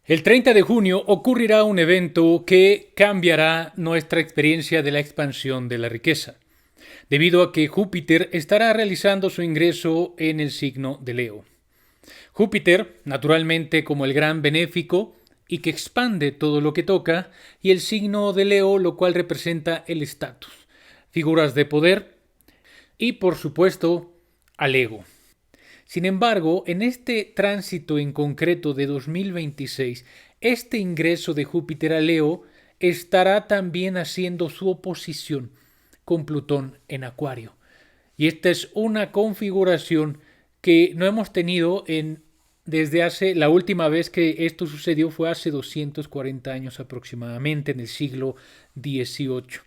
El 30 de junio ocurrirá un evento que cambiará nuestra experiencia de la expansión de la riqueza, debido a que Júpiter estará realizando su ingreso en el signo de Leo. Júpiter, naturalmente como el gran benéfico y que expande todo lo que toca, y el signo de Leo, lo cual representa el estatus, figuras de poder y, por supuesto, al ego. Sin embargo, en este tránsito en concreto de 2026, este ingreso de Júpiter a Leo estará también haciendo su oposición con Plutón en Acuario. Y esta es una configuración que no hemos tenido desde la última vez que esto sucedió fue hace 240 años aproximadamente, en el siglo XVIII.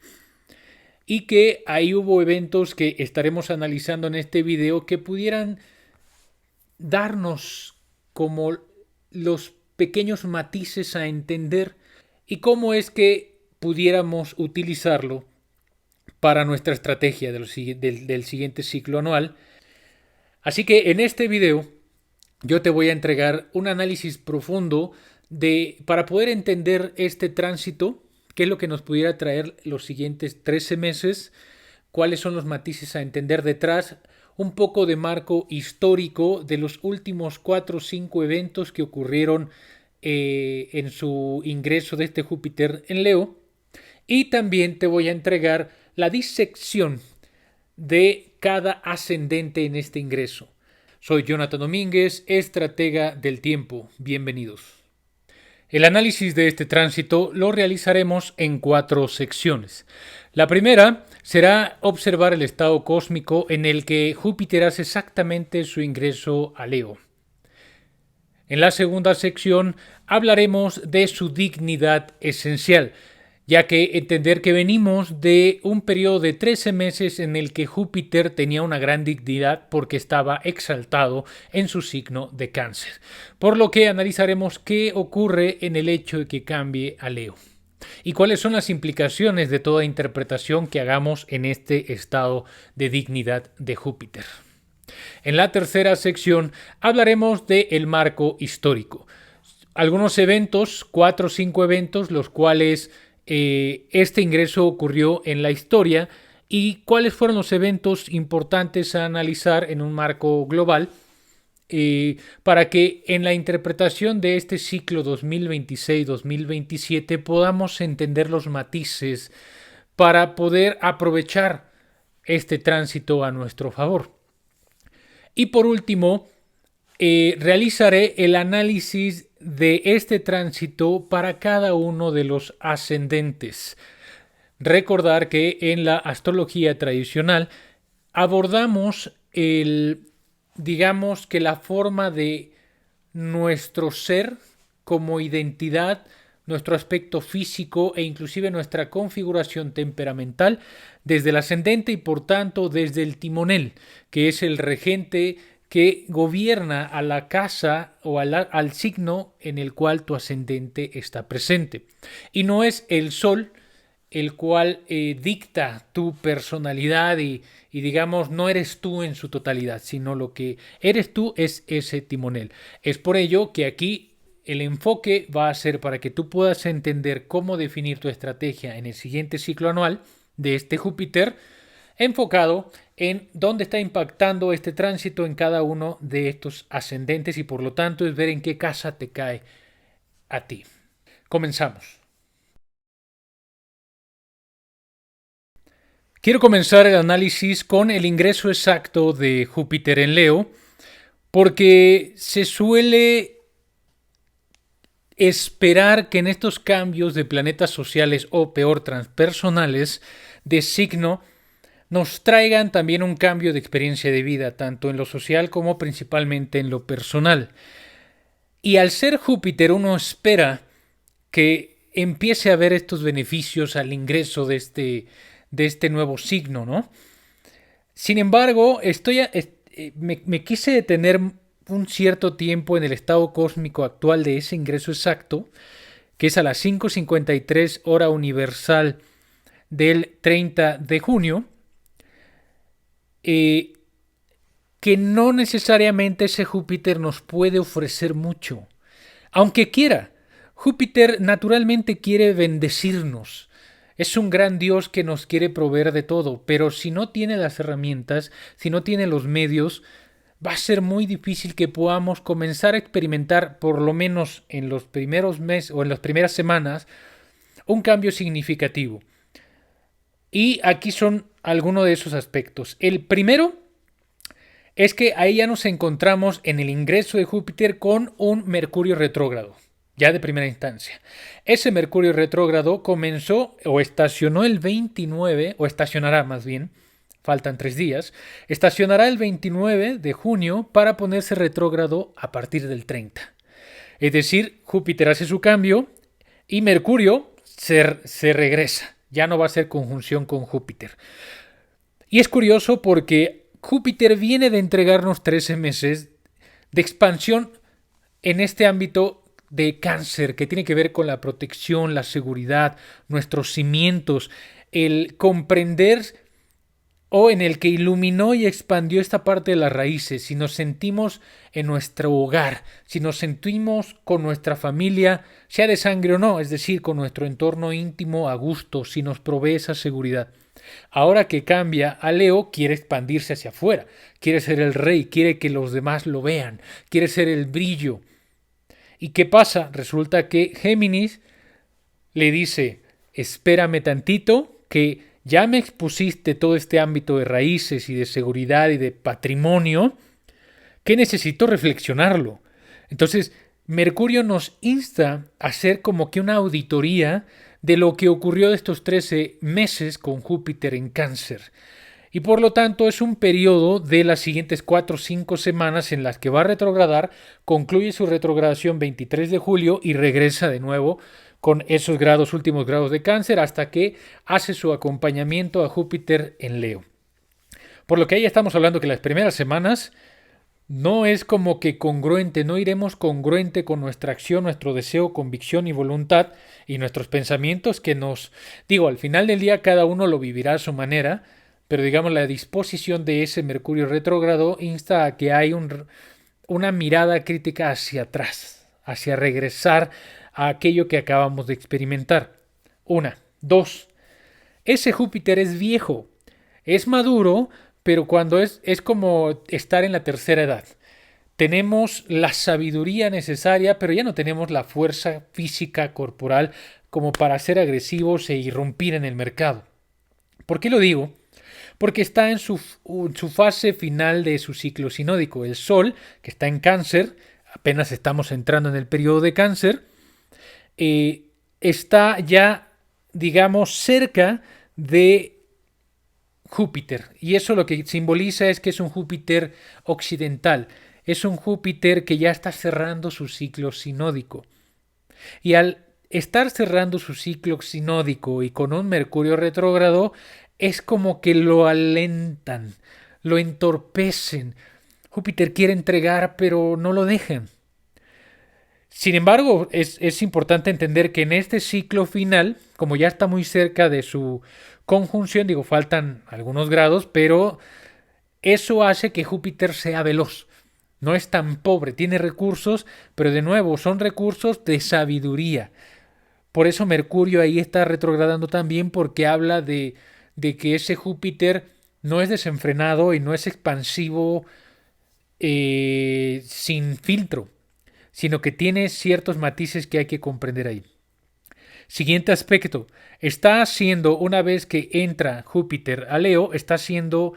Y que ahí hubo eventos que estaremos analizando en este video que pudieran darnos como los pequeños matices a entender y cómo es que pudiéramos utilizarlo para nuestra estrategia del siguiente ciclo anual. Así que en este video yo te voy a entregar un análisis profundo para poder entender este tránsito, qué es lo que nos pudiera traer los siguientes 13 meses, cuáles son los matices a entender detrás, un poco de marco histórico de los últimos 4 o 5 eventos que ocurrieron en su ingreso de este Júpiter en Leo, y también te voy a entregar la disección de cada ascendente en este ingreso. Soy Jonathan Domínguez, estratega del tiempo. Bienvenidos. El análisis de este tránsito lo realizaremos en 4 secciones. La primera será observar el estado cósmico en el que Júpiter hace exactamente su ingreso a Leo. En la segunda sección hablaremos de su dignidad esencial, ya que entender que venimos de un periodo de 13 meses en el que Júpiter tenía una gran dignidad porque estaba exaltado en su signo de Cáncer, por lo que analizaremos qué ocurre en el hecho de que cambie a Leo y cuáles son las implicaciones de toda interpretación que hagamos en este estado de dignidad de Júpiter. En la tercera sección hablaremos del marco histórico, algunos eventos, 4 o 5 eventos, los cuales este ingreso ocurrió en la historia y cuáles fueron los eventos importantes a analizar en un marco global para que en la interpretación de este ciclo 2026-2027 podamos entender los matices para poder aprovechar este tránsito a nuestro favor. Y por último, realizaré el análisis de este tránsito para cada uno de los ascendentes. Recordar que en la astrología tradicional abordamos digamos que la forma de nuestro ser como identidad, nuestro aspecto físico e inclusive nuestra configuración temperamental desde el ascendente y por tanto desde el timonel, que es el regente que gobierna a la casa o al signo en el cual tu ascendente está presente. Y no es el sol el cual dicta tu personalidad y digamos no eres tú en su totalidad, sino lo que eres tú es ese timonel. Es por ello que aquí el enfoque va a ser para que tú puedas entender cómo definir tu estrategia en el siguiente ciclo anual de este Júpiter, enfocado en dónde está impactando este tránsito en cada uno de estos ascendentes y por lo tanto es ver en qué casa te cae a ti. Comenzamos. Quiero comenzar el análisis con el ingreso exacto de Júpiter en Leo, porque se suele esperar que en estos cambios de planetas sociales o peor transpersonales de signo nos traigan también un cambio de experiencia de vida, tanto en lo social como principalmente en lo personal. Y al ser Júpiter uno espera que empiece a ver estos beneficios al ingreso de este nuevo signo, ¿no? Sin embargo, me quise detener un cierto tiempo en el estado cósmico actual de ese ingreso exacto, que es a las 5:53 hora universal del 30 de junio, que no necesariamente ese Júpiter nos puede ofrecer mucho, aunque quiera, Júpiter naturalmente quiere bendecirnos. Es un gran Dios que nos quiere proveer de todo, pero si no tiene las herramientas, si no tiene los medios, va a ser muy difícil que podamos comenzar a experimentar, por lo menos en los primeros meses o en las primeras semanas, un cambio significativo. Y aquí son algunos de esos aspectos. El primero es que ahí ya nos encontramos en el ingreso de Júpiter con un Mercurio retrógrado, ya de primera instancia. Ese Mercurio retrógrado comenzó o estacionó el 29, o estacionará más bien, faltan 3 días, estacionará el 29 de junio para ponerse retrógrado a partir del 30. Es decir, Júpiter hace su cambio y Mercurio se regresa. Ya no va a ser conjunción con Júpiter. Y es curioso porque Júpiter viene de entregarnos 13 meses de expansión en este ámbito de Cáncer, que tiene que ver con la protección, la seguridad, nuestros cimientos, el comprender o en el que iluminó y expandió esta parte de las raíces, si nos sentimos en nuestro hogar, si nos sentimos con nuestra familia, sea de sangre o no, es decir, con nuestro entorno íntimo a gusto, si nos provee esa seguridad. Ahora que cambia a Leo, quiere expandirse hacia afuera, quiere ser el rey, quiere que los demás lo vean, quiere ser el brillo. ¿Y qué pasa? Resulta que Géminis le dice, espérame tantito, que ya me expusiste todo este ámbito de raíces y de seguridad y de patrimonio, que necesito reflexionarlo. Entonces, Mercurio nos insta a hacer como que una auditoría de lo que ocurrió de estos 13 meses con Júpiter en Cáncer. Y por lo tanto es un periodo de las siguientes 4 o 5 semanas en las que va a retrogradar, concluye su retrogradación 23 de julio y regresa de nuevo con esos últimos grados de Cáncer, hasta que hace su acompañamiento a Júpiter en Leo. Por lo que ahí estamos hablando que las primeras semanas no es como que congruente, no iremos congruente con nuestra acción, nuestro deseo, convicción y voluntad y nuestros pensamientos que al final del día cada uno lo vivirá a su manera, pero digamos la disposición de ese Mercurio retrógrado insta a que hay una mirada crítica hacia atrás, hacia regresar a aquello que acabamos de experimentar. 1. 2. Ese Júpiter es viejo, es maduro, pero cuando es como estar en la tercera edad. Tenemos la sabiduría necesaria, pero ya no tenemos la fuerza física corporal como para ser agresivos e irrumpir en el mercado. ¿Por qué lo digo? Porque está en su fase final de su ciclo sinódico. El Sol, que está en Cáncer, apenas estamos entrando en el periodo de Cáncer, está ya, digamos, cerca de Júpiter, y eso lo que simboliza es que es un Júpiter occidental, es un Júpiter que ya está cerrando su ciclo sinódico. Y al estar cerrando su ciclo sinódico y con un Mercurio retrógrado, es como que lo alentan, lo entorpecen. Júpiter quiere entregar, pero no lo dejan. Sin embargo, es importante entender que en este ciclo final, como ya está muy cerca de su conjunción, faltan algunos grados, pero eso hace que Júpiter sea veloz. No es tan pobre, tiene recursos, pero de nuevo son recursos de sabiduría. Por eso Mercurio ahí está retrogradando también, porque habla de que ese Júpiter no es desenfrenado y no es expansivo sin filtro, sino que tiene ciertos matices que hay que comprender ahí. Siguiente aspecto, está haciendo, una vez que entra Júpiter a Leo, está haciendo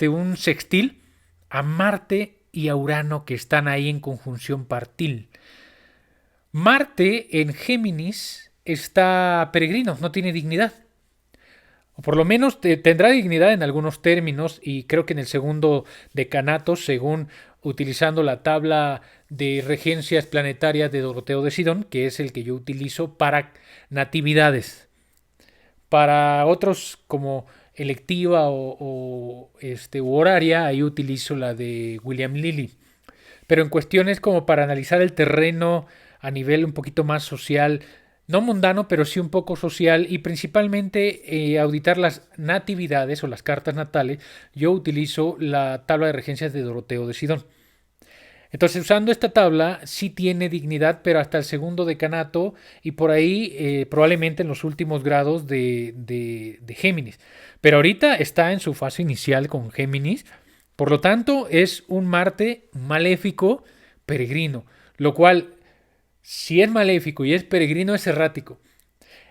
un sextil a Marte y a Urano, que están ahí en conjunción partil. Marte en Géminis está peregrino, no tiene dignidad. O por lo menos tendrá dignidad en algunos términos, y creo que en el segundo decanato, según utilizando la tabla de regencias planetarias de Doroteo de Sidón, que es el que yo utilizo para natividades. Para otros como electiva u horaria, ahí utilizo la de William Lilly. Pero en cuestiones como para analizar el terreno a nivel un poquito más social, no mundano, pero sí un poco social, y principalmente auditar las natividades o las cartas natales, yo utilizo la tabla de regencias de Doroteo de Sidón. Entonces, usando esta tabla, sí tiene dignidad, pero hasta el segundo decanato y por ahí probablemente en los últimos grados de Géminis. Pero ahorita está en su fase inicial con Géminis. Por lo tanto, es un Marte maléfico peregrino, lo cual, si es maléfico y es peregrino, es errático.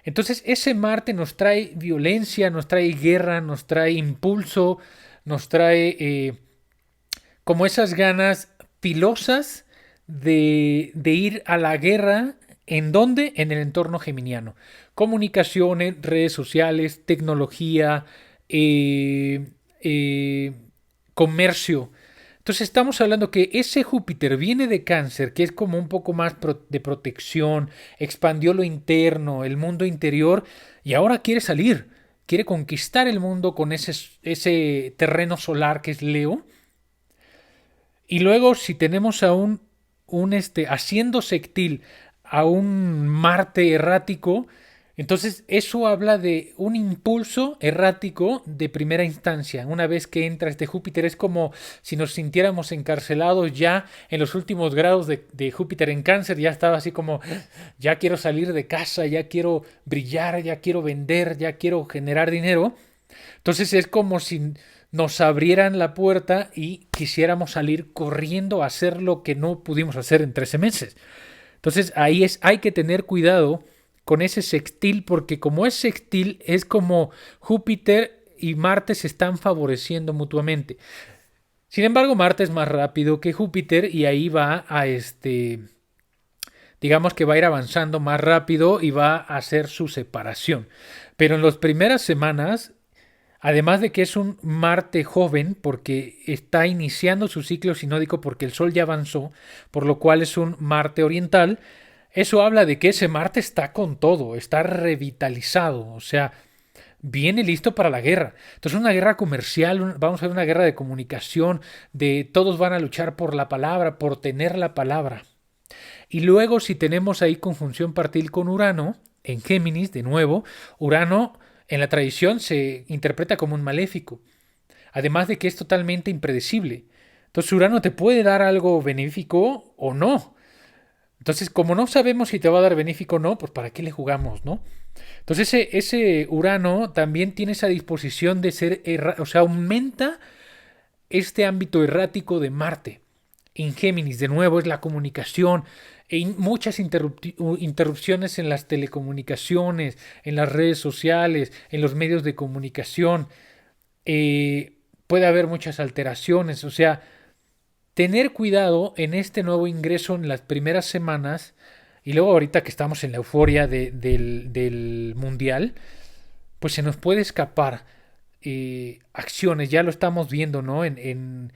Entonces, ese Marte nos trae violencia, nos trae guerra, nos trae impulso, nos trae como esas ganas pilosas de ir a la guerra. ¿En dónde? En el entorno geminiano. Comunicaciones, redes sociales, tecnología, eh, eh, comercio. Entonces estamos hablando que ese Júpiter viene de Cáncer, que es como un poco más de protección, expandió lo interno, el mundo interior, y ahora quiere salir, quiere conquistar el mundo con ese terreno solar que es Leo. Y luego si tenemos a haciendo sextil a un Marte errático, entonces eso habla de un impulso errático de primera instancia. Una vez que entra este Júpiter es como si nos sintiéramos encarcelados ya en los últimos grados de Júpiter en Cáncer. Ya estaba así como, ya quiero salir de casa, ya quiero brillar, ya quiero vender, ya quiero generar dinero. Entonces es como si nos abrieran la puerta y quisiéramos salir corriendo a hacer lo que no pudimos hacer en 13 meses. Entonces hay que tener cuidado con ese sextil, porque como es sextil, es como Júpiter y Marte se están favoreciendo mutuamente. Sin embargo, Marte es más rápido que Júpiter y ahí va a digamos que va a ir avanzando más rápido y va a hacer su separación. Pero en las primeras semanas, además de que es un Marte joven, porque está iniciando su ciclo sinódico porque el Sol ya avanzó, por lo cual es un Marte oriental, eso habla de que ese Marte está con todo, está revitalizado, o sea, viene listo para la guerra. Entonces una guerra comercial, vamos a ver una guerra de comunicación, de todos van a luchar por la palabra, por tener la palabra. Y luego si tenemos ahí conjunción partil con Urano, en Géminis, de nuevo, Urano en la tradición se interpreta como un maléfico, además de que es totalmente impredecible. Entonces Urano te puede dar algo benéfico o no. Entonces, como no sabemos si te va a dar benéfico o no, pues ¿para qué le jugamos, no? Entonces ese Urano también tiene esa disposición de ser, o sea, aumenta este ámbito errático de Marte. En Géminis, de nuevo, es la comunicación, muchas interrupciones en las telecomunicaciones, en las redes sociales, en los medios de comunicación. Puede haber muchas alteraciones, o sea, tener cuidado en este nuevo ingreso en las primeras semanas y luego ahorita que estamos en la euforia del mundial, pues se nos puede escapar acciones, ya lo estamos viendo, ¿no? En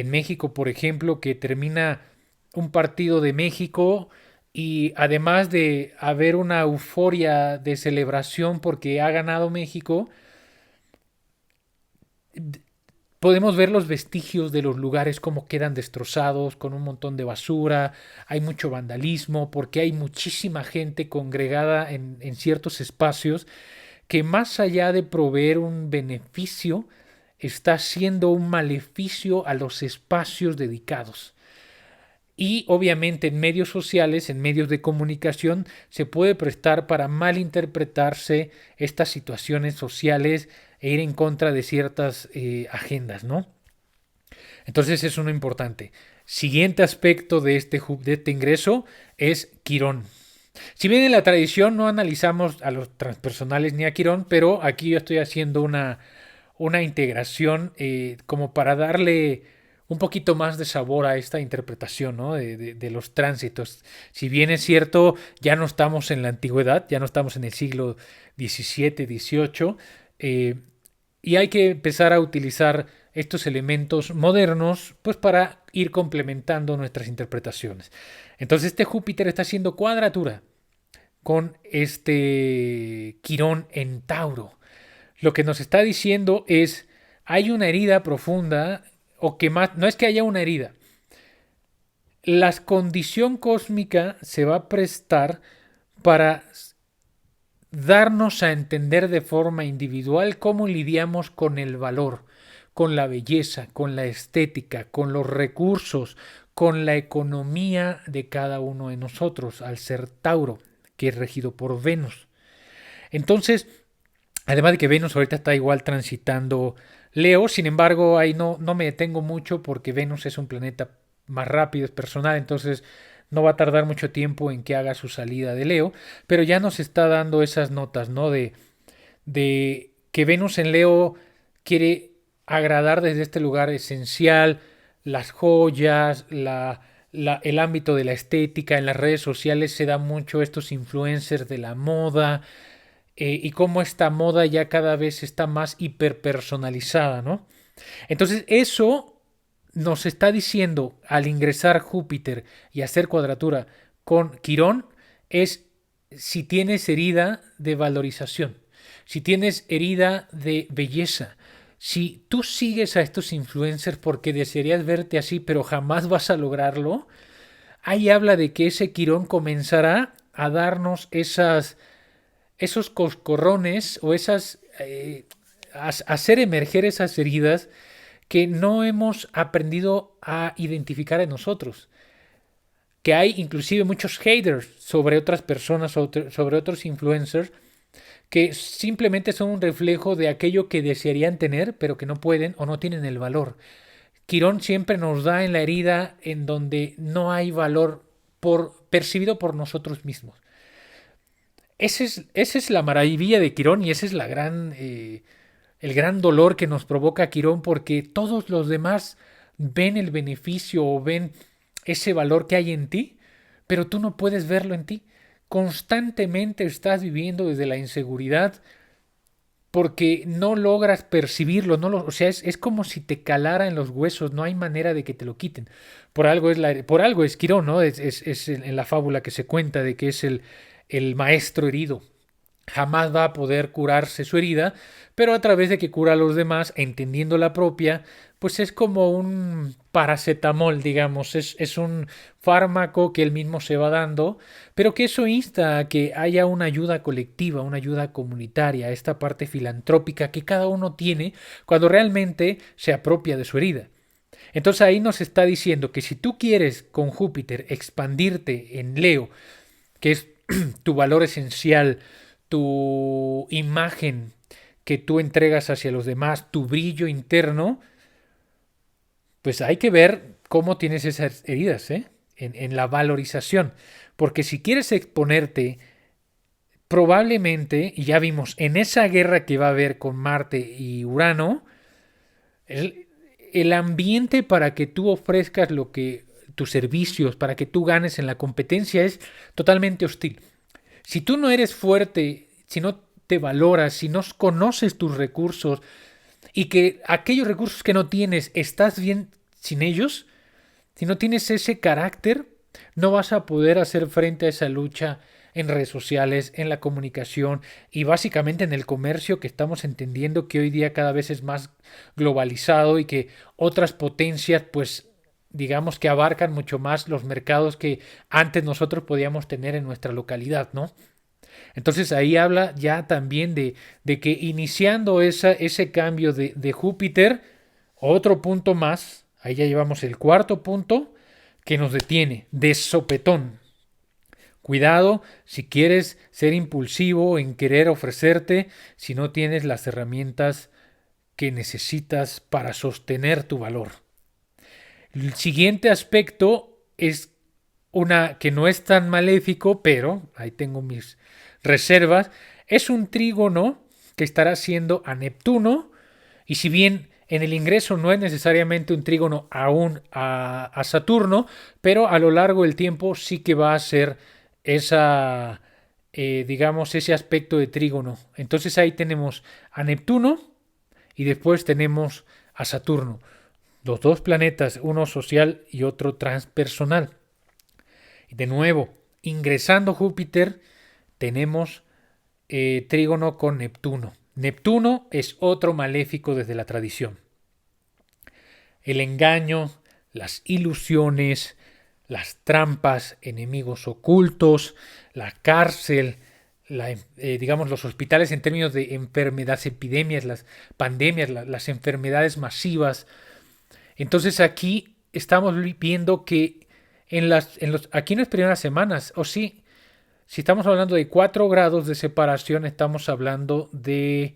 México, por ejemplo, que termina un partido de México y además de haber una euforia de celebración porque ha ganado México, podemos ver los vestigios de los lugares como quedan destrozados, con un montón de basura, hay mucho vandalismo, porque hay muchísima gente congregada en ciertos espacios que más allá de proveer un beneficio, está siendo un maleficio a los espacios dedicados. Y obviamente en medios sociales, en medios de comunicación, se puede prestar para malinterpretarse estas situaciones sociales e ir en contra de ciertas agendas, ¿no? Entonces es uno importante. Siguiente aspecto de este ingreso es Quirón. Si bien en la tradición no analizamos a los transpersonales ni a Quirón, pero aquí yo estoy haciendo una integración como para darle un poquito más de sabor a esta interpretación, ¿no? de los tránsitos. Si bien es cierto, ya no estamos en la antigüedad, ya no estamos en el siglo XVII, XVIII, y hay que empezar a utilizar estos elementos modernos pues para ir complementando nuestras interpretaciones. Entonces este Júpiter está haciendo cuadratura con este Quirón en Tauro. Lo que nos está diciendo es, hay una herida profunda, o que más, no es que haya una herida, la condición cósmica se va a prestar para darnos a entender de forma individual cómo lidiamos con el valor, con la belleza, con la estética, con los recursos, con la economía de cada uno de nosotros, al ser Tauro, que es regido por Venus. Entonces, además de que Venus ahorita está igual transitando Leo, sin embargo, ahí no me detengo mucho porque Venus es un planeta más rápido, es personal, entonces no va a tardar mucho tiempo en que haga su salida de Leo, pero ya nos está dando esas notas, ¿no? De que Venus en Leo quiere agradar desde este lugar esencial, las joyas, el ámbito de la estética, en las redes sociales se da mucho estos influencers de la moda, y cómo esta moda ya cada vez está más hiperpersonalizada, ¿no? Entonces eso nos está diciendo al ingresar Júpiter y hacer cuadratura con Quirón es si tienes herida de valorización, si tienes herida de belleza, si tú sigues a estos influencers porque desearías verte así pero jamás vas a lograrlo, ahí habla de que ese Quirón comenzará a darnos esos coscorrones o hacer emerger esas heridas que no hemos aprendido a identificar en nosotros. Que hay inclusive muchos haters sobre otras personas, sobre otros influencers, que simplemente son un reflejo de aquello que desearían tener, pero que no pueden o no tienen el valor. Quirón siempre nos da en la herida en donde no hay valor percibido por nosotros mismos. Esa es la maravilla de Quirón y ese es el gran dolor que nos provoca Quirón porque todos los demás ven el beneficio o ven ese valor que hay en ti, pero tú no puedes verlo en ti. Constantemente estás viviendo desde la inseguridad porque no logras percibirlo, o sea, es como si te calara en los huesos, no hay manera de que te lo quiten. Por algo es Quirón, ¿no? Es en la fábula que se cuenta de que es el maestro herido. Jamás va a poder curarse su herida, pero a través de que cura a los demás, entendiendo la propia, pues es como un paracetamol, digamos, es un fármaco que él mismo se va dando, pero que eso insta a que haya una ayuda colectiva, una ayuda comunitaria, esta parte filantrópica que cada uno tiene cuando realmente se apropia de su herida. Entonces ahí nos está diciendo que si tú quieres con Júpiter expandirte en Leo, que es tu valor esencial, tu imagen que tú entregas hacia los demás, tu brillo interno, pues hay que ver cómo tienes esas heridas, ¿eh? En la valorización. Porque si quieres exponerte, probablemente, y ya vimos, en esa guerra que va a haber con Marte y Urano, el ambiente para que tú ofrezcas tus servicios, para que tú ganes en la competencia es totalmente hostil. Si tú no eres fuerte, si no te valoras, si no conoces tus recursos y que aquellos recursos que no tienes estás bien sin ellos, si no tienes ese carácter, no vas a poder hacer frente a esa lucha en redes sociales, en la comunicación y básicamente en el comercio que estamos entendiendo que hoy día cada vez es más globalizado y que otras potencias pues digamos que abarcan mucho más los mercados que antes nosotros podíamos tener en nuestra localidad, ¿no? Entonces ahí habla ya también de que iniciando ese cambio de Júpiter, otro punto más, ahí ya llevamos el cuarto punto que nos detiene, de sopetón. Cuidado si quieres ser impulsivo en querer ofrecerte si no tienes las herramientas que necesitas para sostener tu valor. El siguiente aspecto es una que no es tan maléfico, pero ahí tengo mis reservas. Es un trígono que estará haciendo a Neptuno y si bien en el ingreso no es necesariamente un trígono aún a Saturno, pero a lo largo del tiempo sí que va a ser digamos, ese aspecto de trígono. Entonces ahí tenemos a Neptuno y después tenemos a Saturno. Los dos planetas, uno social y otro transpersonal. Y de nuevo, ingresando Júpiter, tenemos trígono con Neptuno. Neptuno es otro maléfico desde la tradición. El engaño, las ilusiones, las trampas, enemigos ocultos, la cárcel, digamos los hospitales en términos de enfermedades, epidemias, las pandemias, las enfermedades masivas. Entonces aquí estamos viendo que aquí en las primeras semanas, o sí, si estamos hablando de 4 grados de separación, estamos hablando de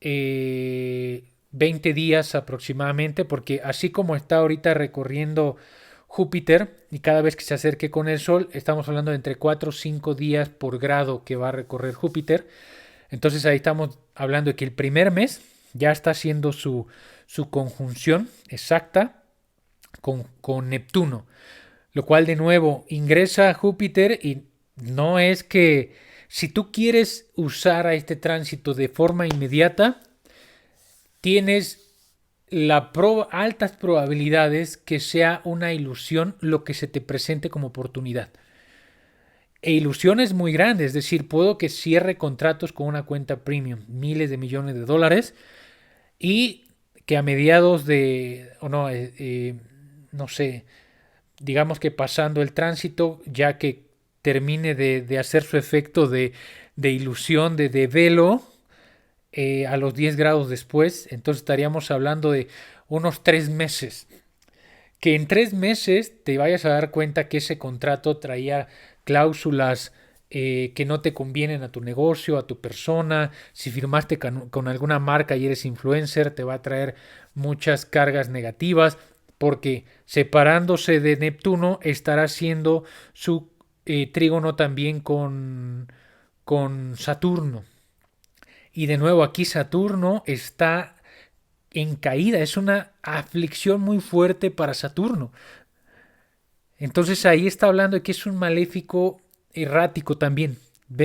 20 días aproximadamente, porque así como está ahorita recorriendo Júpiter y cada vez que se acerque con el Sol, estamos hablando de entre 4 o 5 días por grado que va a recorrer Júpiter. Entonces ahí estamos hablando de que el primer mes ya está haciendo su conjunción exacta con Neptuno, lo cual de nuevo ingresa a Júpiter y no es que si tú quieres usar a este tránsito de forma inmediata, tienes altas probabilidades que sea una ilusión lo que se te presente como oportunidad. E ilusiones muy grandes, es decir, puedo que cierre contratos con una cuenta premium, miles de millones de dólares, y que a mediados de, o no, no sé, digamos que pasando el tránsito, ya que termine de hacer su efecto de ilusión, de velo, a los 10 grados después, entonces estaríamos hablando de unos 3 meses. Que en 3 meses te vayas a dar cuenta que ese contrato traía cláusulas que no te convienen a tu negocio, a tu persona. Si firmaste con alguna marca y eres influencer, te va a traer muchas cargas negativas, porque separándose de Neptuno estará haciendo su trígono también con Saturno. Y de nuevo aquí Saturno está en caída, es una aflicción muy fuerte para Saturno. Entonces ahí está hablando de que es un maléfico errático también.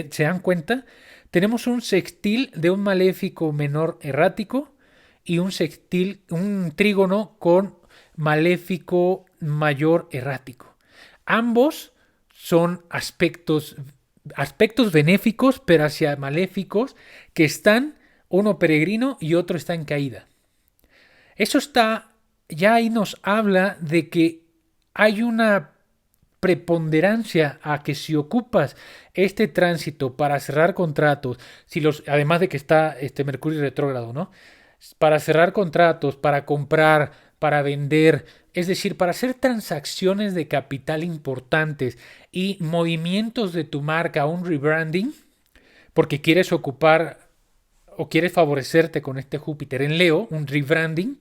¿Se dan cuenta? Tenemos un sextil de un maléfico menor errático y un sextil, un trígono con maléfico mayor errático. Ambos son aspectos benéficos, pero hacia maléficos, que están uno peregrino y otro está en caída. Eso está, ya ahí nos habla de que hay una preponderancia a que si ocupas este tránsito para cerrar contratos, además de que está este Mercurio retrógrado, ¿no? Para cerrar contratos, para comprar, para vender, es decir, para hacer transacciones de capital importantes y movimientos de tu marca, un rebranding, porque quieres ocupar o quieres favorecerte con este Júpiter en Leo, un rebranding,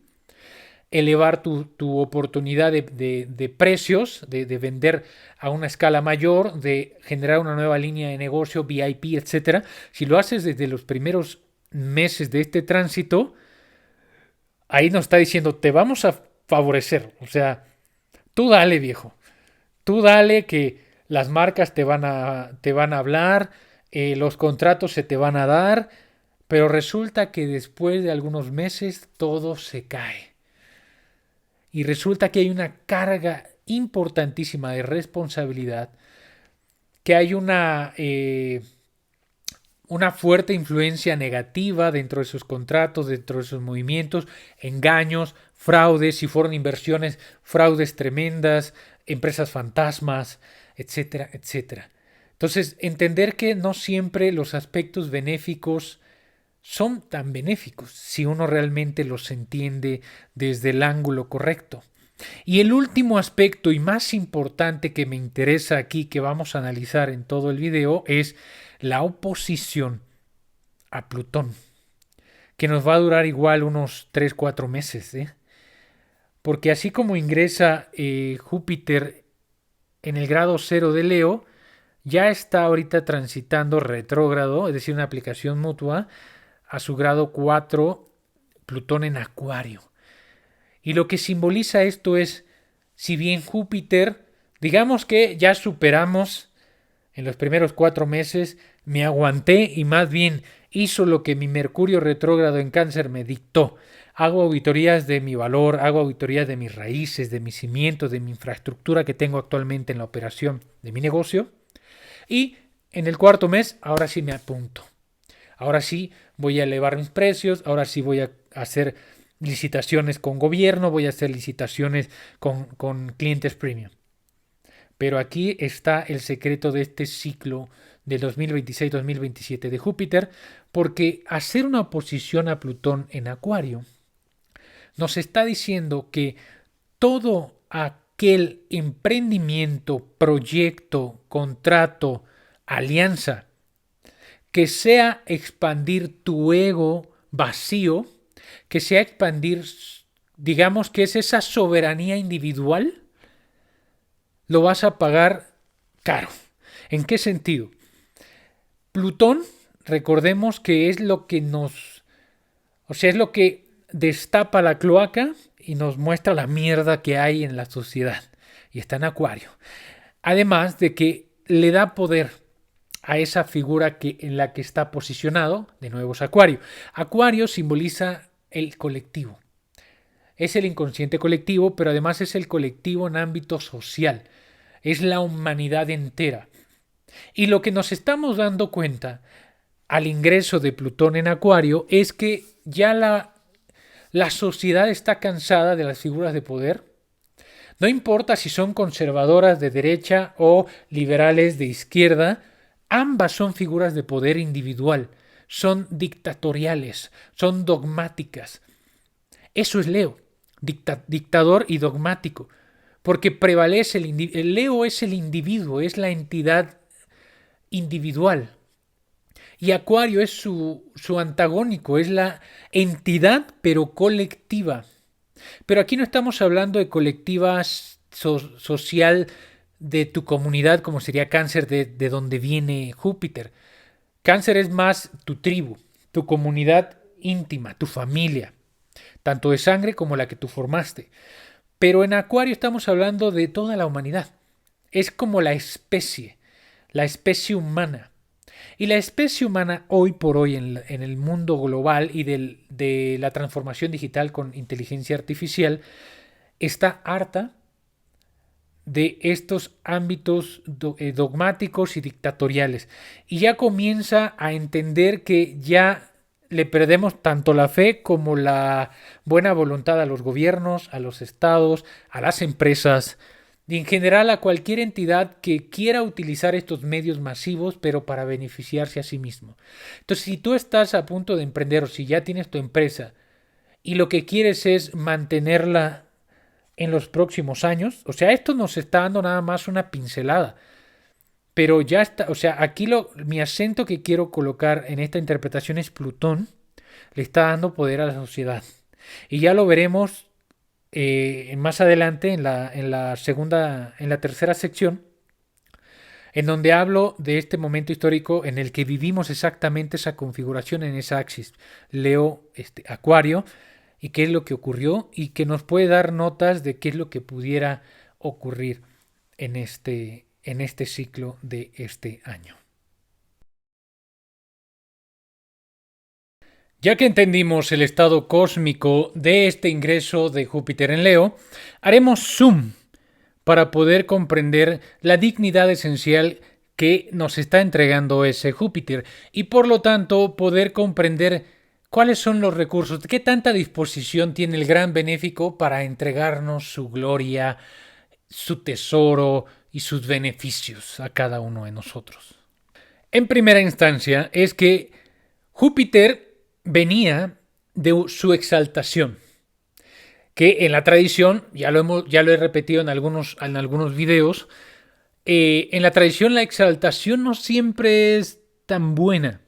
elevar tu oportunidad de precios, de vender a una escala mayor, de generar una nueva línea de negocio, VIP, etcétera. Si lo haces desde los primeros meses de este tránsito, ahí nos está diciendo, te vamos a favorecer. O sea, tú dale, viejo. Tú dale, que las marcas te van a hablar, los contratos se te van a dar, pero resulta que después de algunos meses todo se cae. Y resulta que hay una carga importantísima de responsabilidad, que hay una fuerte influencia negativa dentro de sus contratos, dentro de sus movimientos, engaños, fraudes, si fueron inversiones, fraudes tremendas, empresas fantasmas, etcétera, etcétera. Entonces, entender que no siempre los aspectos benéficos son tan benéficos si uno realmente los entiende desde el ángulo correcto. Y el último aspecto y más importante que me interesa aquí, que vamos a analizar en todo el video, es la oposición a Plutón, que nos va a durar igual unos 3-4 meses, porque así como ingresa Júpiter en el grado 0 de Leo, ya está ahorita transitando retrógrado, es decir, una aplicación mutua, a su grado 4, Plutón en Acuario. Y lo que simboliza esto es, si bien Júpiter, digamos que ya superamos en los primeros 4 meses, me aguanté y más bien hizo lo que mi Mercurio retrógrado en Cáncer me dictó. Hago auditorías de mi valor, hago auditorías de mis raíces, de mis cimientos, de mi infraestructura que tengo actualmente en la operación de mi negocio. Y en el 4.º mes, ahora sí me apunto. Ahora sí voy a elevar mis precios, ahora sí voy a hacer licitaciones con gobierno, voy a hacer licitaciones con clientes premium. Pero aquí está el secreto de este ciclo del 2026-2027 de Júpiter, porque hacer una oposición a Plutón en Acuario nos está diciendo que todo aquel emprendimiento, proyecto, contrato, alianza que sea expandir tu ego vacío, que sea expandir, digamos que es esa soberanía individual, lo vas a pagar caro. ¿En qué sentido? Plutón, recordemos que es lo que es lo que destapa la cloaca y nos muestra la mierda que hay en la sociedad. Y está en Acuario. Además de que le da poder a esa figura en la que está posicionado, de nuevo es Acuario. Acuario simboliza el colectivo. Es el inconsciente colectivo, pero además es el colectivo en ámbito social. Es la humanidad entera. Y lo que nos estamos dando cuenta al ingreso de Plutón en Acuario es que ya la sociedad está cansada de las figuras de poder. No importa si son conservadoras de derecha o liberales de izquierda, ambas son figuras de poder individual, son dictatoriales, son dogmáticas. Eso es Leo, dictador y dogmático, porque prevalece el Leo es el individuo, es la entidad individual. Y Acuario es su antagónico, es la entidad pero colectiva. Pero aquí no estamos hablando de colectiva social de tu comunidad, como sería Cáncer, de donde viene Júpiter. Cáncer es más tu tribu, tu comunidad íntima, tu familia, tanto de sangre como la que tú formaste. Pero en Acuario estamos hablando de toda la humanidad. Es como la especie humana. Y la especie humana hoy por hoy en el mundo global y de la transformación digital con inteligencia artificial está harta de estos ámbitos dogmáticos y dictatoriales. Y ya comienza a entender que ya le perdemos tanto la fe como la buena voluntad a los gobiernos, a los estados, a las empresas y en general a cualquier entidad que quiera utilizar estos medios masivos pero para beneficiarse a sí mismo. Entonces, si tú estás a punto de emprender o si ya tienes tu empresa y lo que quieres es mantenerla en los próximos años, o sea, esto nos está dando nada más una pincelada, pero ya está, o sea, aquí mi acento que quiero colocar en esta interpretación es Plutón, le está dando poder a la sociedad. Y ya lo veremos más adelante en la tercera sección, en donde hablo de este momento histórico en el que vivimos exactamente esa configuración en esa axis Leo, Acuario, y qué es lo que ocurrió y que nos puede dar notas de qué es lo que pudiera ocurrir en este ciclo de este año. Ya que entendimos el estado cósmico de este ingreso de Júpiter en Leo, haremos zoom para poder comprender la dignidad esencial que nos está entregando ese Júpiter y por lo tanto poder comprender cuáles son los recursos, qué tanta disposición tiene el gran benéfico para entregarnos su gloria, su tesoro y sus beneficios a cada uno de nosotros. En primera instancia es que Júpiter venía de su exaltación, que en la tradición, ya lo he repetido en algunos videos, en la tradición la exaltación no siempre es tan buena,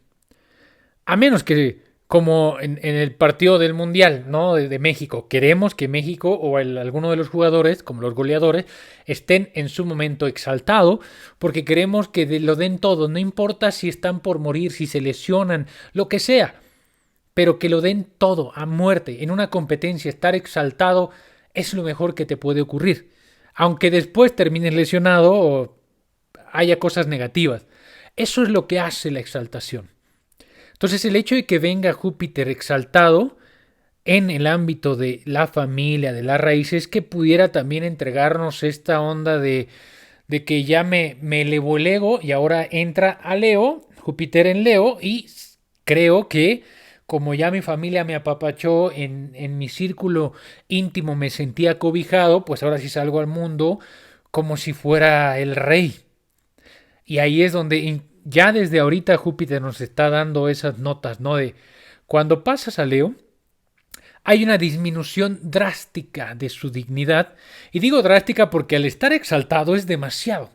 a menos que como en el partido del Mundial, ¿no? de México, queremos que México o alguno de los jugadores, como los goleadores, estén en su momento exaltado, porque queremos que lo den todo, no importa si están por morir, si se lesionan, lo que sea, pero que lo den todo a muerte. En una competencia estar exaltado es lo mejor que te puede ocurrir, aunque después termines lesionado o haya cosas negativas. Eso es lo que hace la exaltación. Entonces el hecho de que venga Júpiter exaltado en el ámbito de la familia, de las raíces, que pudiera también entregarnos esta onda de que ya me elevó el ego y ahora entra a Leo, Júpiter en Leo, y creo que como ya mi familia me apapachó, en mi círculo íntimo me sentía cobijado, pues ahora sí salgo al mundo como si fuera el rey. Y ahí es donde ya desde ahorita Júpiter nos está dando esas notas, ¿no? De cuando pasas a Leo, hay una disminución drástica de su dignidad. Y digo drástica porque al estar exaltado es demasiado.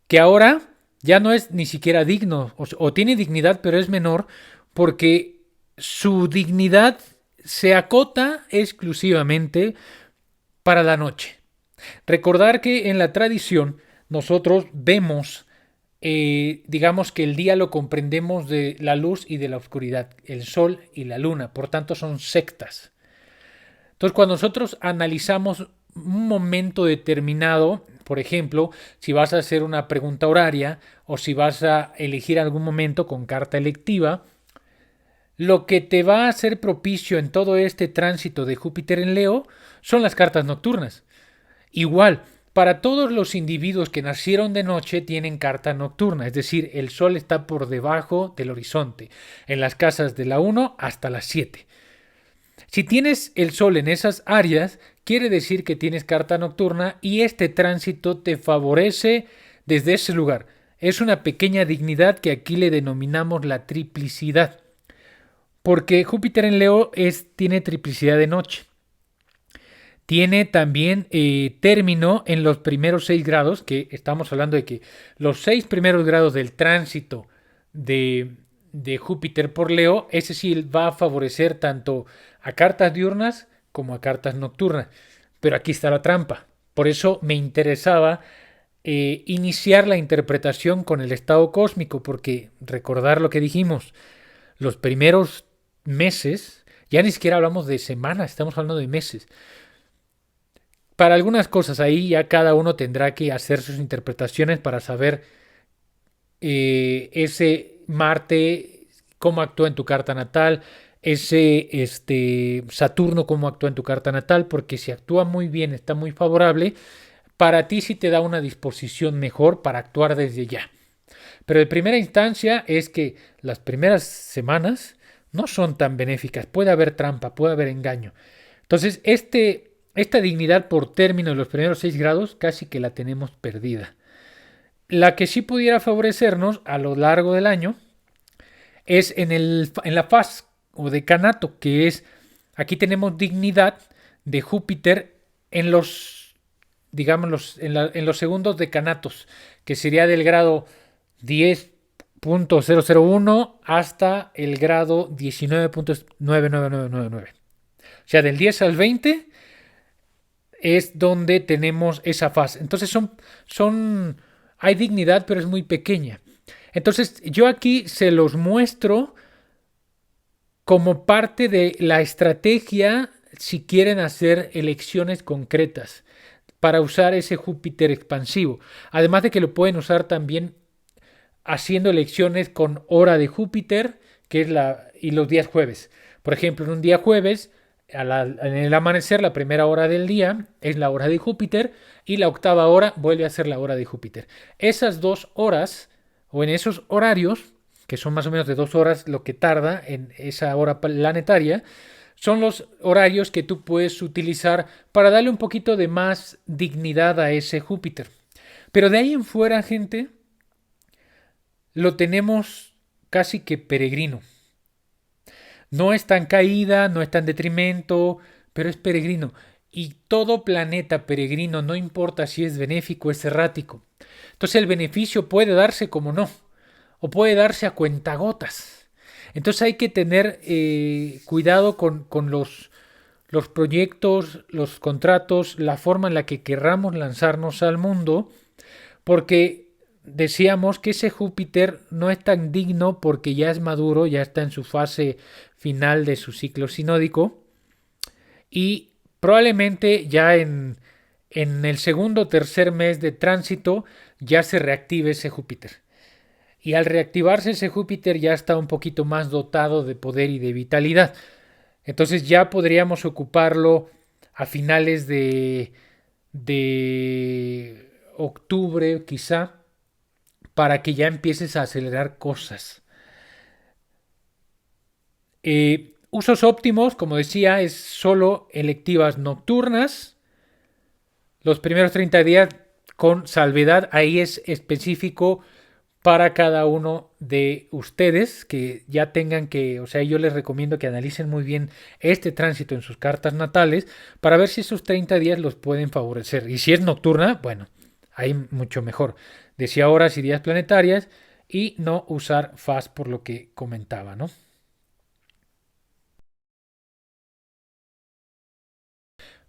Que ahora ya no es ni siquiera digno, o tiene dignidad, pero es menor, porque su dignidad se acota exclusivamente para la noche. Recordar que en la tradición nosotros vemos, digamos que el día lo comprendemos de la luz y de la oscuridad, el sol y la luna, por tanto son sectas. Entonces cuando nosotros analizamos un momento determinado, por ejemplo, si vas a hacer una pregunta horaria o si vas a elegir algún momento con carta electiva, lo que te va a hacer propicio en todo este tránsito de Júpiter en Leo son las cartas nocturnas. Igual, para todos los individuos que nacieron de noche tienen carta nocturna, es decir, el sol está por debajo del horizonte, en las casas de la 1 hasta las 7. Si tienes el sol en esas áreas, quiere decir que tienes carta nocturna y este tránsito te favorece desde ese lugar. Es una pequeña dignidad que aquí le denominamos la triplicidad, porque Júpiter en Leo tiene triplicidad de noche. Tiene también término en los primeros 6 grados, que estamos hablando de que los 6 primeros grados del tránsito de Júpiter por Leo, ese sí va a favorecer tanto a cartas diurnas como a cartas nocturnas. Pero aquí está la trampa. Por eso me interesaba iniciar la interpretación con el estado cósmico, porque recordar lo que dijimos, los primeros meses, ya ni siquiera hablamos de semanas, estamos hablando de meses. Para algunas cosas ahí ya cada uno tendrá que hacer sus interpretaciones para saber ese Marte cómo actúa en tu carta natal, ese Saturno cómo actúa en tu carta natal, porque si actúa muy bien, está muy favorable, para ti sí te da una disposición mejor para actuar desde ya. Pero de primera instancia es que las primeras semanas no son tan benéficas, puede haber trampa, puede haber engaño. Entonces esta dignidad por término de los primeros 6 grados casi que la tenemos perdida. La que sí pudiera favorecernos a lo largo del año es en la faz o decanato, que es, aquí tenemos dignidad de Júpiter en los, digamos, en los segundos decanatos, que sería del grado 10.001 hasta el grado 19.99999. O sea, del 10 al 20 es donde tenemos esa fase. Entonces hay dignidad, pero es muy pequeña. Entonces yo aquí se los muestro como parte de la estrategia si quieren hacer elecciones concretas para usar ese Júpiter expansivo. Además de que lo pueden usar también haciendo elecciones con hora de Júpiter, que es y los días jueves. Por ejemplo, en un día jueves, en el amanecer, la primera hora del día es la hora de Júpiter y la octava hora vuelve a ser la hora de Júpiter. Esas 2 horas o en esos horarios, que son más o menos de 2 horas lo que tarda en esa hora planetaria, son los horarios que tú puedes utilizar para darle un poquito de más dignidad a ese Júpiter. Pero de ahí en fuera, gente, lo tenemos casi que peregrino. No está en caída, no está en detrimento, pero es peregrino. Y todo planeta peregrino, no importa si es benéfico o es errático. Entonces el beneficio puede darse como no, o puede darse a cuentagotas. Entonces hay que tener cuidado con los proyectos, los contratos, la forma en la que querramos lanzarnos al mundo, porque decíamos que ese Júpiter no es tan digno porque ya es maduro, ya está en su fase final de su ciclo sinódico y probablemente ya en el segundo o tercer mes de tránsito ya se reactive ese Júpiter. Y al reactivarse ese Júpiter ya está un poquito más dotado de poder y de vitalidad. Entonces ya podríamos ocuparlo a finales de octubre quizá, para que ya empieces a acelerar cosas. Usos óptimos, como decía, es solo electivas nocturnas. Los primeros 30 días con salvedad, ahí es específico para cada uno de ustedes que ya tengan que, o sea, yo les recomiendo que analicen muy bien este tránsito en sus cartas natales para ver si esos 30 días los pueden favorecer. Y si es nocturna, bueno, ahí mucho mejor. Decía horas y días planetarias y no usar FAS por lo que comentaba, ¿no?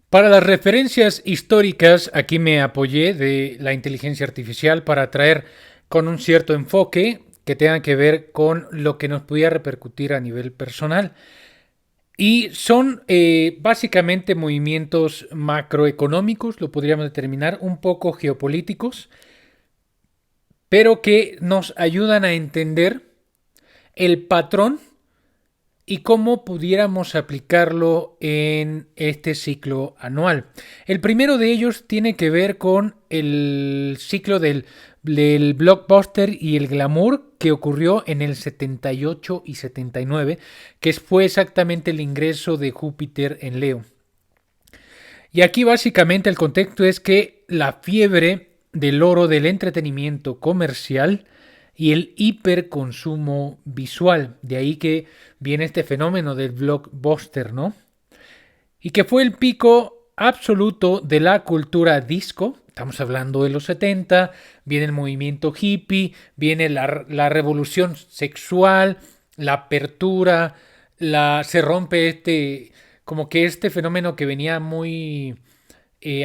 Para las referencias históricas, aquí me apoyé de la inteligencia artificial para traer con un cierto enfoque que tenga que ver con lo que nos pudiera repercutir a nivel personal. Y son básicamente movimientos macroeconómicos, lo podríamos determinar, un poco geopolíticos, pero que nos ayudan a entender el patrón y cómo pudiéramos aplicarlo en este ciclo anual. El primero de ellos tiene que ver con el ciclo del blockbuster y el glamour que ocurrió en el 78 y 79, que fue exactamente el ingreso de Júpiter en Leo. Y aquí básicamente el contexto es que la fiebre del oro del entretenimiento comercial y el hiperconsumo visual, de ahí que viene este fenómeno del blockbuster, ¿no? Y que fue el pico absoluto de la cultura disco. Estamos hablando de los 70, viene el movimiento hippie, viene la revolución sexual, la apertura, se rompe como que este fenómeno que venía muy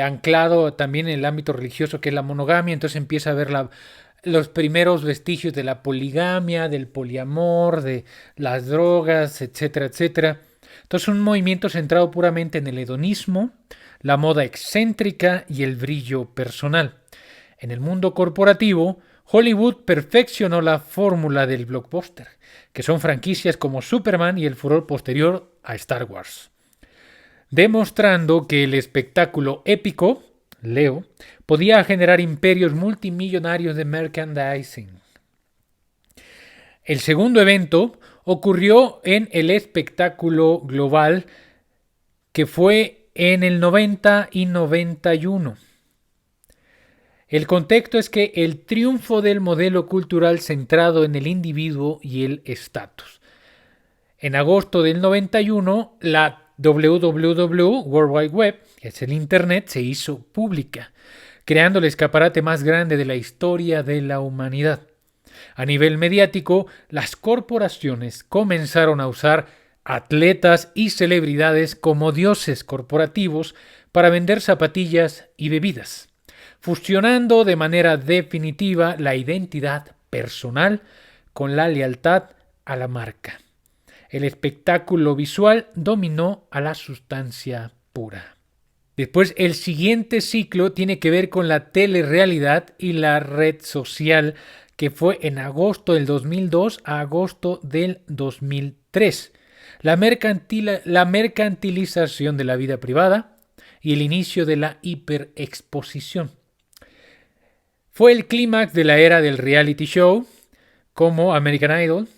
anclado también en el ámbito religioso, que es la monogamia. Entonces empieza a ver los primeros vestigios de la poligamia, del poliamor, de las drogas, etcétera, etcétera. Entonces un movimiento centrado puramente en el hedonismo, la moda excéntrica y el brillo personal. En el mundo corporativo, Hollywood perfeccionó la fórmula del blockbuster, que son franquicias como Superman y el furor posterior a Star Wars, demostrando que el espectáculo épico, Leo, podía generar imperios multimillonarios de merchandising. El segundo evento ocurrió en el espectáculo global, que fue en el 90 y 91. El contexto es que el triunfo del modelo cultural centrado en el individuo y el estatus. En agosto del 91, la WWW, World Wide Web, que es el Internet, se hizo pública, creando el escaparate más grande de la historia de la humanidad. A nivel mediático, las corporaciones comenzaron a usar atletas y celebridades como dioses corporativos para vender zapatillas y bebidas, fusionando de manera definitiva la identidad personal con la lealtad a la marca. El espectáculo visual dominó a la sustancia pura. Después, el siguiente ciclo tiene que ver con la telerrealidad y la red social, que fue en agosto del 2002 a agosto del 2003. La mercantilización de la vida privada y el inicio de la hiperexposición. Fue el clímax de la era del reality show, como American Idol,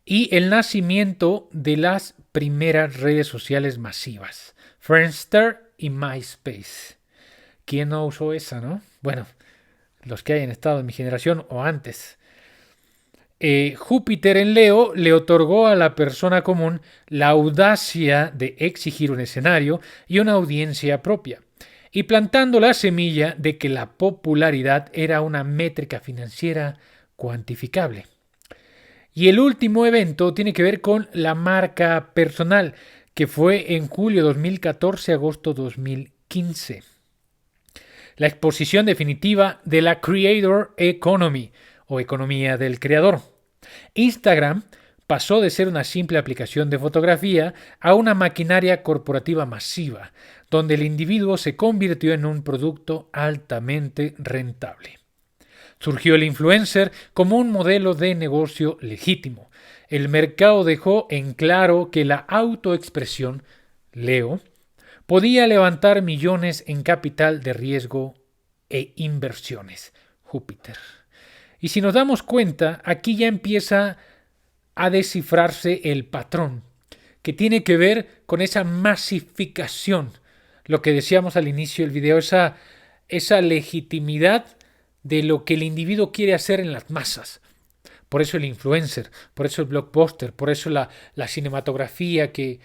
y el nacimiento de las primeras redes sociales masivas, Friendster y MySpace. ¿Quién no usó esa, no? Bueno, los que hayan estado en mi generación o antes. Júpiter en Leo le otorgó a la persona común la audacia de exigir un escenario y una audiencia propia, y plantando la semilla de que la popularidad era una métrica financiera cuantificable. Y el último evento tiene que ver con la marca personal, que fue en julio 2014, agosto 2015. La exposición definitiva de la Creator Economy, o economía del creador. Instagram pasó de ser una simple aplicación de fotografía a una maquinaria corporativa masiva, donde el individuo se convirtió en un producto altamente rentable. Surgió el influencer como un modelo de negocio legítimo. El mercado dejó en claro que la autoexpresión, Leo, podía levantar millones en capital de riesgo e inversiones, Júpiter. Y si nos damos cuenta, aquí ya empieza a descifrarse el patrón, que tiene que ver con esa masificación, lo que decíamos al inicio del video, esa legitimidad de lo que el individuo quiere hacer en las masas. Por eso el influencer, por eso el blockbuster, por eso la cinematografía que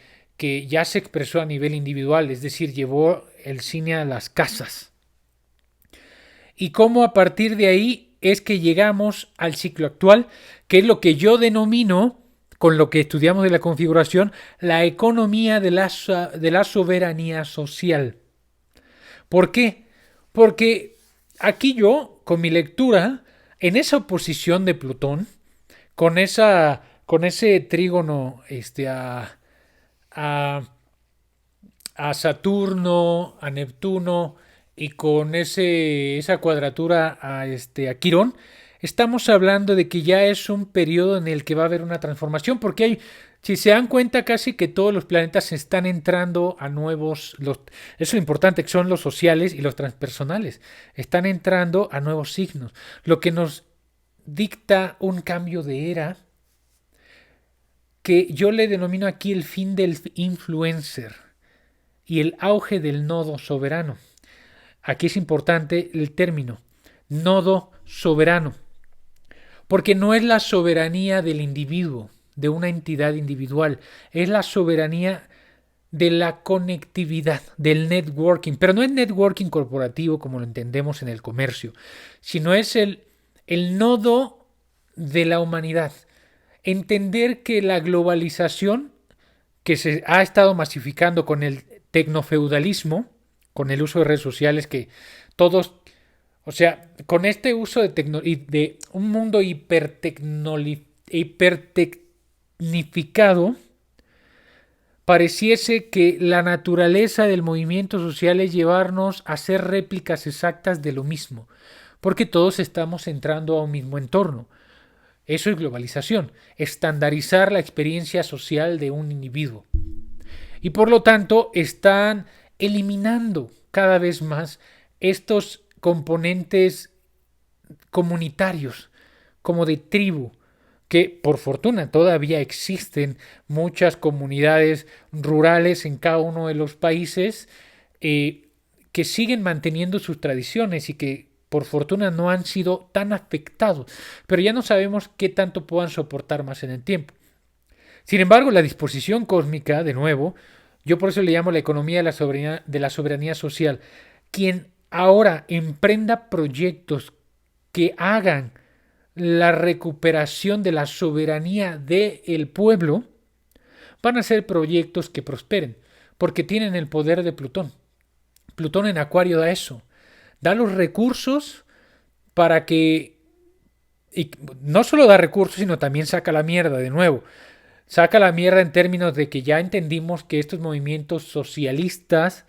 ya se expresó a nivel individual, es decir, llevó el cine a las casas. Y cómo a partir de ahí es que llegamos al ciclo actual, que es lo que yo denomino, con lo que estudiamos de la configuración, la economía de la soberanía social. ¿Por qué? Porque aquí yo, con mi lectura, en esa oposición de Plutón, con ese trígono a, a Saturno, a Neptuno y con esa cuadratura a Quirón, estamos hablando de que ya es un periodo en el que va a haber una transformación, porque si se dan cuenta, casi que todos los planetas están entrando a nuevos, eso es lo importante, que son los sociales y los transpersonales, están entrando a nuevos signos, lo que nos dicta un cambio de era que yo le denomino aquí el fin del influencer y el auge del nodo soberano. Aquí es importante el término, nodo soberano, porque no es la soberanía del individuo, de una entidad individual, es la soberanía de la conectividad, del networking, pero no es networking corporativo como lo entendemos en el comercio, sino es el nodo de la humanidad. Entender que la globalización que se ha estado masificando con el tecnofeudalismo, con el uso de redes sociales, que todos, o sea, con este uso de un mundo hipertecnificado, pareciese que la naturaleza del movimiento social es llevarnos a ser réplicas exactas de lo mismo, porque todos estamos entrando a un mismo entorno. Eso es globalización, estandarizar la experiencia social de un individuo. Y por lo tanto están eliminando cada vez más estos componentes comunitarios, como de tribu, que por fortuna todavía existen muchas comunidades rurales en cada uno de los países que siguen manteniendo sus tradiciones y que por fortuna no han sido tan afectados, pero ya no sabemos qué tanto puedan soportar más en el tiempo. Sin embargo, la disposición cósmica, de nuevo, yo por eso le llamo la economía de la soberanía social, quien ahora emprenda proyectos que hagan la recuperación de la soberanía del pueblo, van a ser proyectos que prosperen, porque tienen el poder de Plutón. Plutón en Acuario da eso, da los recursos para que, y no solo da recursos, sino también saca la mierda de nuevo. Saca la mierda en términos de que ya entendimos que estos movimientos socialistas,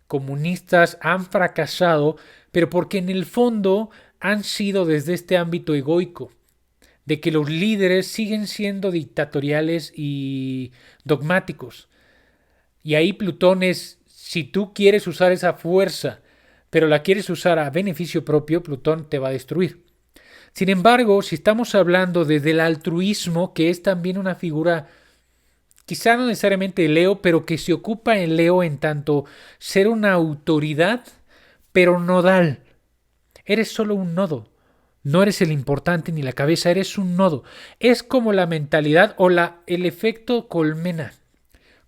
comunistas han fracasado, pero porque en el fondo han sido desde este ámbito egoico, de que los líderes siguen siendo dictatoriales y dogmáticos. Y ahí Plutón es, si tú quieres usar esa fuerza, pero la quieres usar a beneficio propio, Plutón te va a destruir. Sin embargo, si estamos hablando desde el altruismo, que es también una figura, quizá no necesariamente Leo, pero que se ocupa en Leo en tanto ser una autoridad, pero nodal. Eres solo un nodo. No eres el importante ni la cabeza, eres un nodo. Es como la mentalidad o el efecto colmena.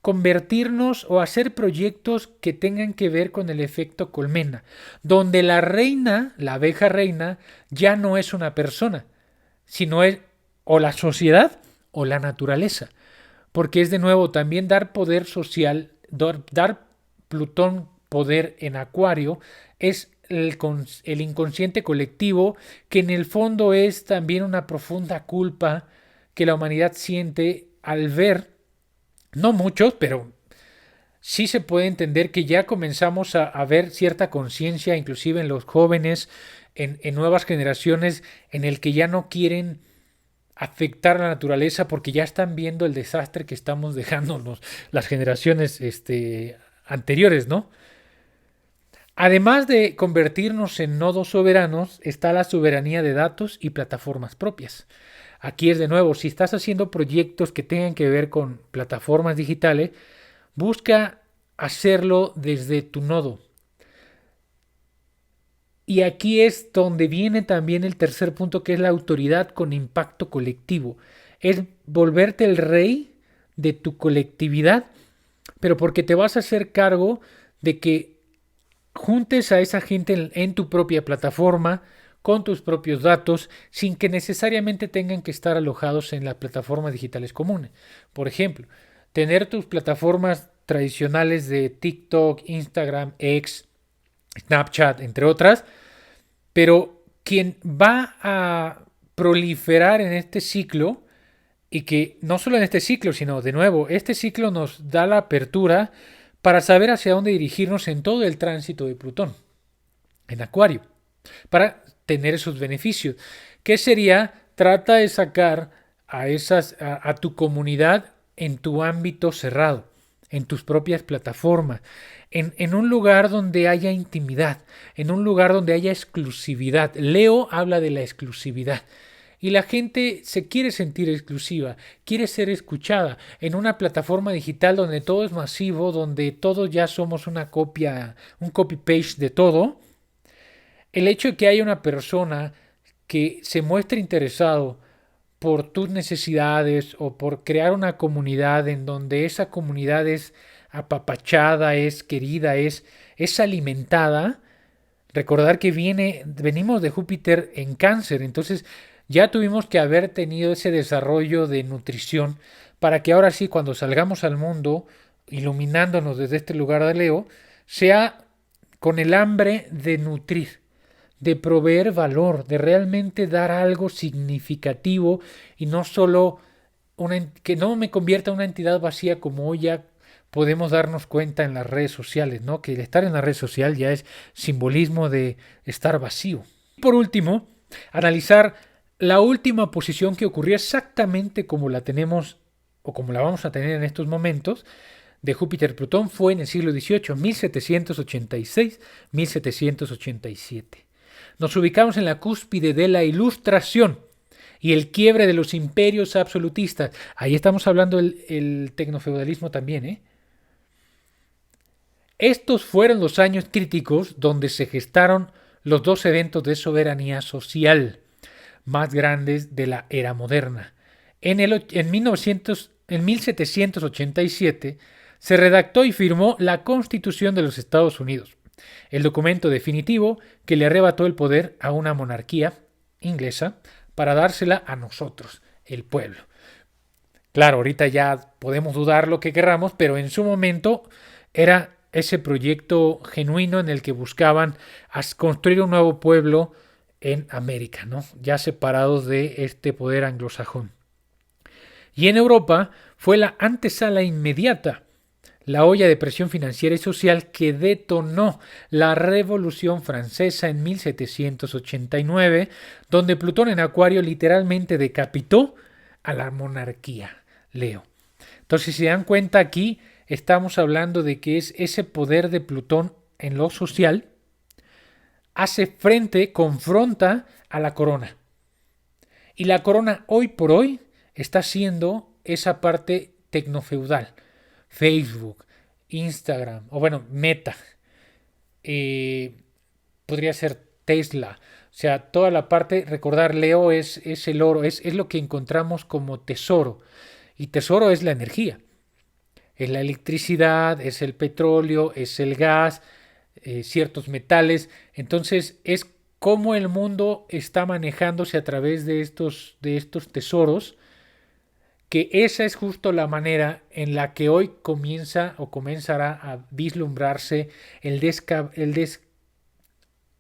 Convertirnos o hacer proyectos que tengan que ver con el efecto colmena, donde la reina, la abeja reina, ya no es una persona, sino es o la sociedad o la naturaleza. Porque es de nuevo también dar poder social, dar Plutón poder en Acuario, es el inconsciente colectivo, que en el fondo es también una profunda culpa que la humanidad siente al ver, no muchos, pero sí se puede entender que ya comenzamos a ver cierta conciencia, inclusive en los jóvenes, en nuevas generaciones, en el que ya no quieren afectar la naturaleza porque ya están viendo el desastre que estamos dejándonos las generaciones anteriores, ¿no? Además de convertirnos en nodos soberanos, está la soberanía de datos y plataformas propias. Aquí es de nuevo, si estás haciendo proyectos que tengan que ver con plataformas digitales, busca hacerlo desde tu nodo. Y aquí es donde viene también el tercer punto, que es la autoridad con impacto colectivo. Es volverte el rey de tu colectividad, pero porque te vas a hacer cargo de que juntes a esa gente en tu propia plataforma, con tus propios datos, sin que necesariamente tengan que estar alojados en las plataformas digitales comunes. Por ejemplo, tener tus plataformas tradicionales de TikTok, Instagram, X, Snapchat, entre otras, pero quien va a proliferar en este ciclo, y que no solo en este ciclo, sino de nuevo, este ciclo nos da la apertura para saber hacia dónde dirigirnos en todo el tránsito de Plutón, en Acuario, para tener esos beneficios. ¿Qué sería? Trata de sacar a tu comunidad en tu ámbito cerrado, en tus propias plataformas, en un lugar donde haya intimidad, en un lugar donde haya exclusividad. Leo habla de la exclusividad. Y la gente se quiere sentir exclusiva, quiere ser escuchada en una plataforma digital donde todo es masivo, donde todos ya somos una copia, un copy-paste de todo. El hecho de que haya una persona que se muestre interesado por tus necesidades o por crear una comunidad en donde esa comunidad es apapachada, es querida, es alimentada. Recordar que venimos de Júpiter en Cáncer, entonces ya tuvimos que haber tenido ese desarrollo de nutrición para que ahora sí, cuando salgamos al mundo, iluminándonos desde este lugar de Leo, sea con el hambre de nutrir, de proveer valor, de realmente dar algo significativo y no solo que no me convierta en una entidad vacía como hoy ya podemos darnos cuenta en las redes sociales, ¿no? Que el estar en la red social ya es simbolismo de estar vacío. Por último, analizar la última posición que ocurrió exactamente como la tenemos o como la vamos a tener en estos momentos de Júpiter-Plutón fue en el siglo XVIII, 1786-1787. Nos ubicamos en la cúspide de la Ilustración y el quiebre de los imperios absolutistas. Ahí estamos hablando el tecnofeudalismo también, ¿eh? Estos fueron los años críticos donde se gestaron los dos eventos de soberanía social más grandes de la era moderna. En 1787 se redactó y firmó la Constitución de los Estados Unidos, el documento definitivo que le arrebató el poder a una monarquía inglesa para dársela a nosotros, el pueblo. Claro, ahorita ya podemos dudar lo que querramos, pero en su momento era ese proyecto genuino en el que buscaban construir un nuevo pueblo en América, ¿no? Ya separados de este poder anglosajón. Y en Europa fue la antesala inmediata, la olla de presión financiera y social que detonó la Revolución Francesa en 1789, donde Plutón en Acuario literalmente decapitó a la monarquía, Leo. Entonces, si se dan cuenta aquí, estamos hablando de que es ese poder de Plutón en lo social, hace frente, confronta a la corona. Y la corona hoy por hoy está siendo esa parte tecnofeudal. Facebook, Instagram, o bueno, Meta. Podría ser Tesla. O sea, toda la parte, recordar, Leo es el oro, es lo que encontramos como tesoro. Y tesoro es la energía. Es la electricidad, es el petróleo, es el gas, ciertos metales. Entonces es cómo el mundo está manejándose a través de estos tesoros, que esa es justo la manera en la que hoy comienza o comenzará a vislumbrarse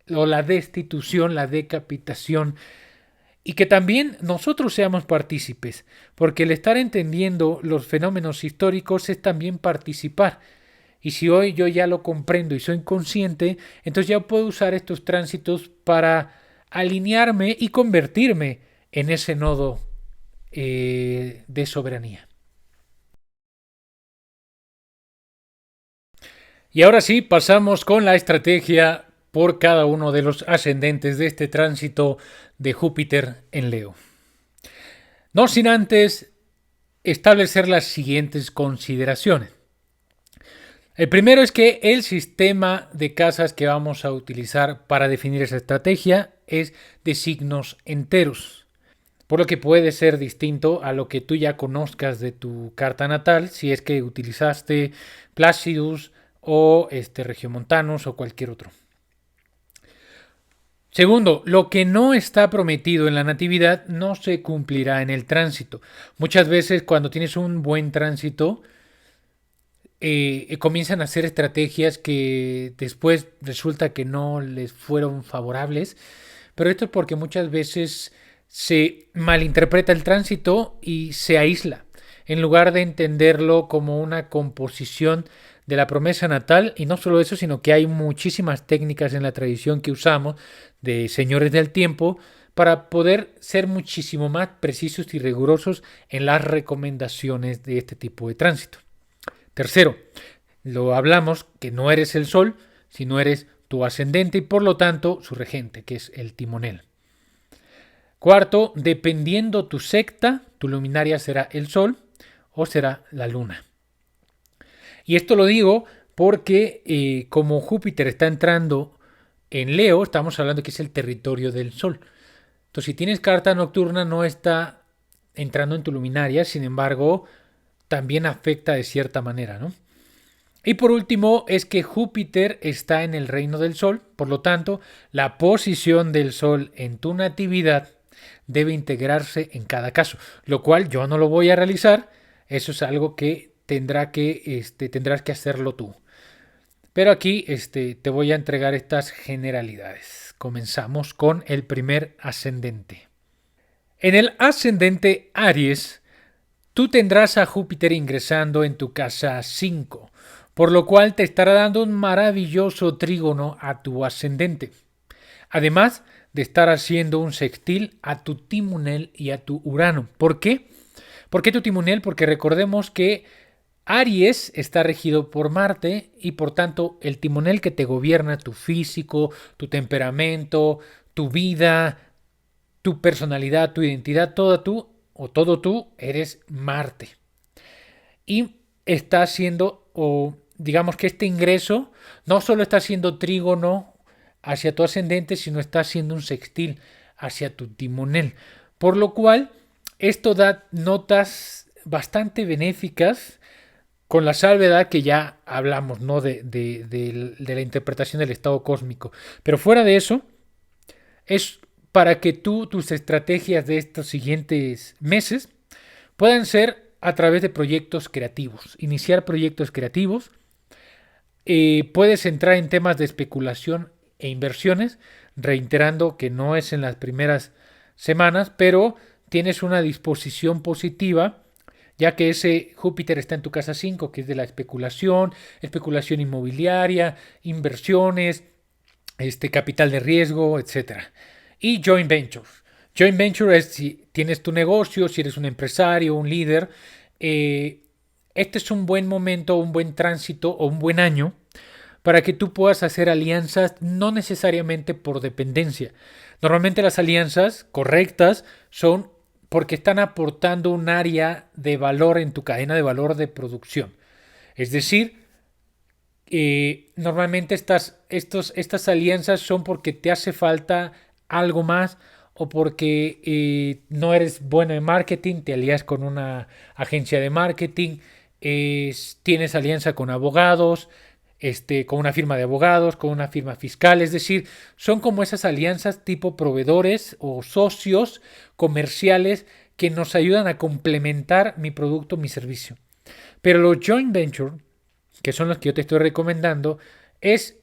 la destitución, la decapitación, y que también nosotros seamos partícipes, porque el estar entendiendo los fenómenos históricos es también participar. Y si hoy yo ya lo comprendo y soy consciente, entonces ya puedo usar estos tránsitos para alinearme y convertirme en ese nodo de soberanía. Y ahora sí, pasamos con la estrategia por cada uno de los ascendentes de este tránsito de Júpiter en Leo. No sin antes establecer las siguientes consideraciones. El primero es que el sistema de casas que vamos a utilizar para definir esa estrategia es de signos enteros, por lo que puede ser distinto a lo que tú ya conozcas de tu carta natal, si es que utilizaste Placidus o Regiomontanus o cualquier otro. Segundo, lo que no está prometido en la natividad no se cumplirá en el tránsito. Muchas veces cuando tienes un buen tránsito, comienzan a hacer estrategias que después resulta que no les fueron favorables, pero esto es porque muchas veces se malinterpreta el tránsito y se aísla, en lugar de entenderlo como una composición de la promesa natal. Y no solo eso, sino que hay muchísimas técnicas en la tradición que usamos de señores del tiempo para poder ser muchísimo más precisos y rigurosos en las recomendaciones de este tipo de tránsito. Tercero, lo hablamos que no eres el sol, sino eres tu ascendente y por lo tanto su regente, que es el timonel. Cuarto, dependiendo tu secta, tu luminaria será el sol o será la luna. Y esto lo digo porque como Júpiter está entrando en Leo, estamos hablando que es el territorio del sol. Entonces, si tienes carta nocturna, no está entrando en tu luminaria, sin embargo, también afecta de cierta manera, ¿no? Y por último es que Júpiter está en el reino del Sol, por lo tanto, la posición del Sol en tu natividad debe integrarse en cada caso, lo cual yo no lo voy a realizar, eso es algo que tendrás que hacerlo tú. Pero aquí te voy a entregar estas generalidades. Comenzamos con el primer ascendente. En el ascendente Aries, tú tendrás a Júpiter ingresando en tu casa 5, por lo cual te estará dando un maravilloso trígono a tu ascendente. Además de estar haciendo un sextil a tu timonel y a tu Urano. ¿Por qué? ¿Por qué tu timonel? Porque recordemos que Aries está regido por Marte y por tanto el timonel que te gobierna tu físico, tu temperamento, tu vida, tu personalidad, tu identidad, todo tú eres Marte. Y está haciendo, o digamos que este ingreso no solo está haciendo trígono hacia tu ascendente, sino está haciendo un sextil hacia tu timonel. Por lo cual, esto da notas bastante benéficas, con la salvedad que ya hablamos, ¿no? de la interpretación del estado cósmico. Pero fuera de eso, es para que tus estrategias de estos siguientes meses puedan ser a través de proyectos creativos. Iniciar proyectos creativos. Puedes entrar en temas de especulación e inversiones, reiterando que no es en las primeras semanas, pero tienes una disposición positiva, ya que ese Júpiter está en tu casa 5, que es de la especulación inmobiliaria, inversiones, capital de riesgo, etc. Y joint ventures. Joint venture es si tienes tu negocio, si eres un empresario, un líder. Este es un buen momento, un buen tránsito o un buen año para que tú puedas hacer alianzas, no necesariamente por dependencia. Normalmente las alianzas correctas son porque están aportando un área de valor en tu cadena de valor de producción. Es decir, normalmente estas alianzas son porque te hace falta algo más o porque no eres bueno en marketing, te alías con una agencia de marketing, tienes alianza con abogados, con una firma de abogados, con una firma fiscal, es decir, son como esas alianzas tipo proveedores o socios comerciales que nos ayudan a complementar mi producto, mi servicio. Pero los joint venture, que son los que yo te estoy recomendando, es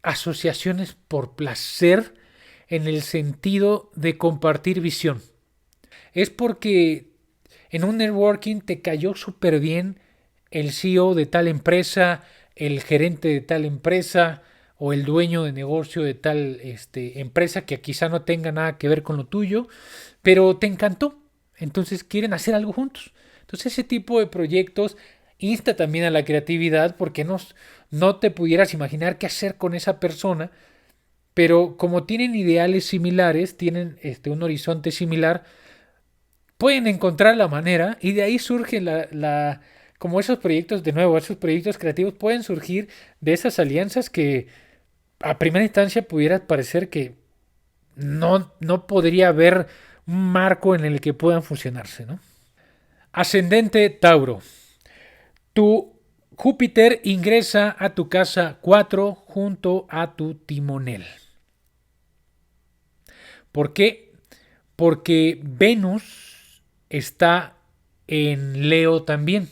asociaciones por placer en el sentido de compartir visión. Es porque en un networking te cayó súper bien el CEO de tal empresa, el gerente de tal empresa o el dueño de negocio de tal empresa que quizá no tenga nada que ver con lo tuyo, pero te encantó. Entonces quieren hacer algo juntos. Entonces ese tipo de proyectos insta también a la creatividad porque no te pudieras imaginar qué hacer con esa persona, pero como tienen ideales similares, tienen un horizonte similar, pueden encontrar la manera y de ahí surge como esos proyectos, de nuevo, esos proyectos creativos pueden surgir de esas alianzas que a primera instancia pudiera parecer que no podría haber un marco en el que puedan fusionarse, ¿no? Ascendente Tauro. Tu Júpiter ingresa a tu casa 4 junto a tu timonel. ¿Por qué? Porque Venus está en Leo también.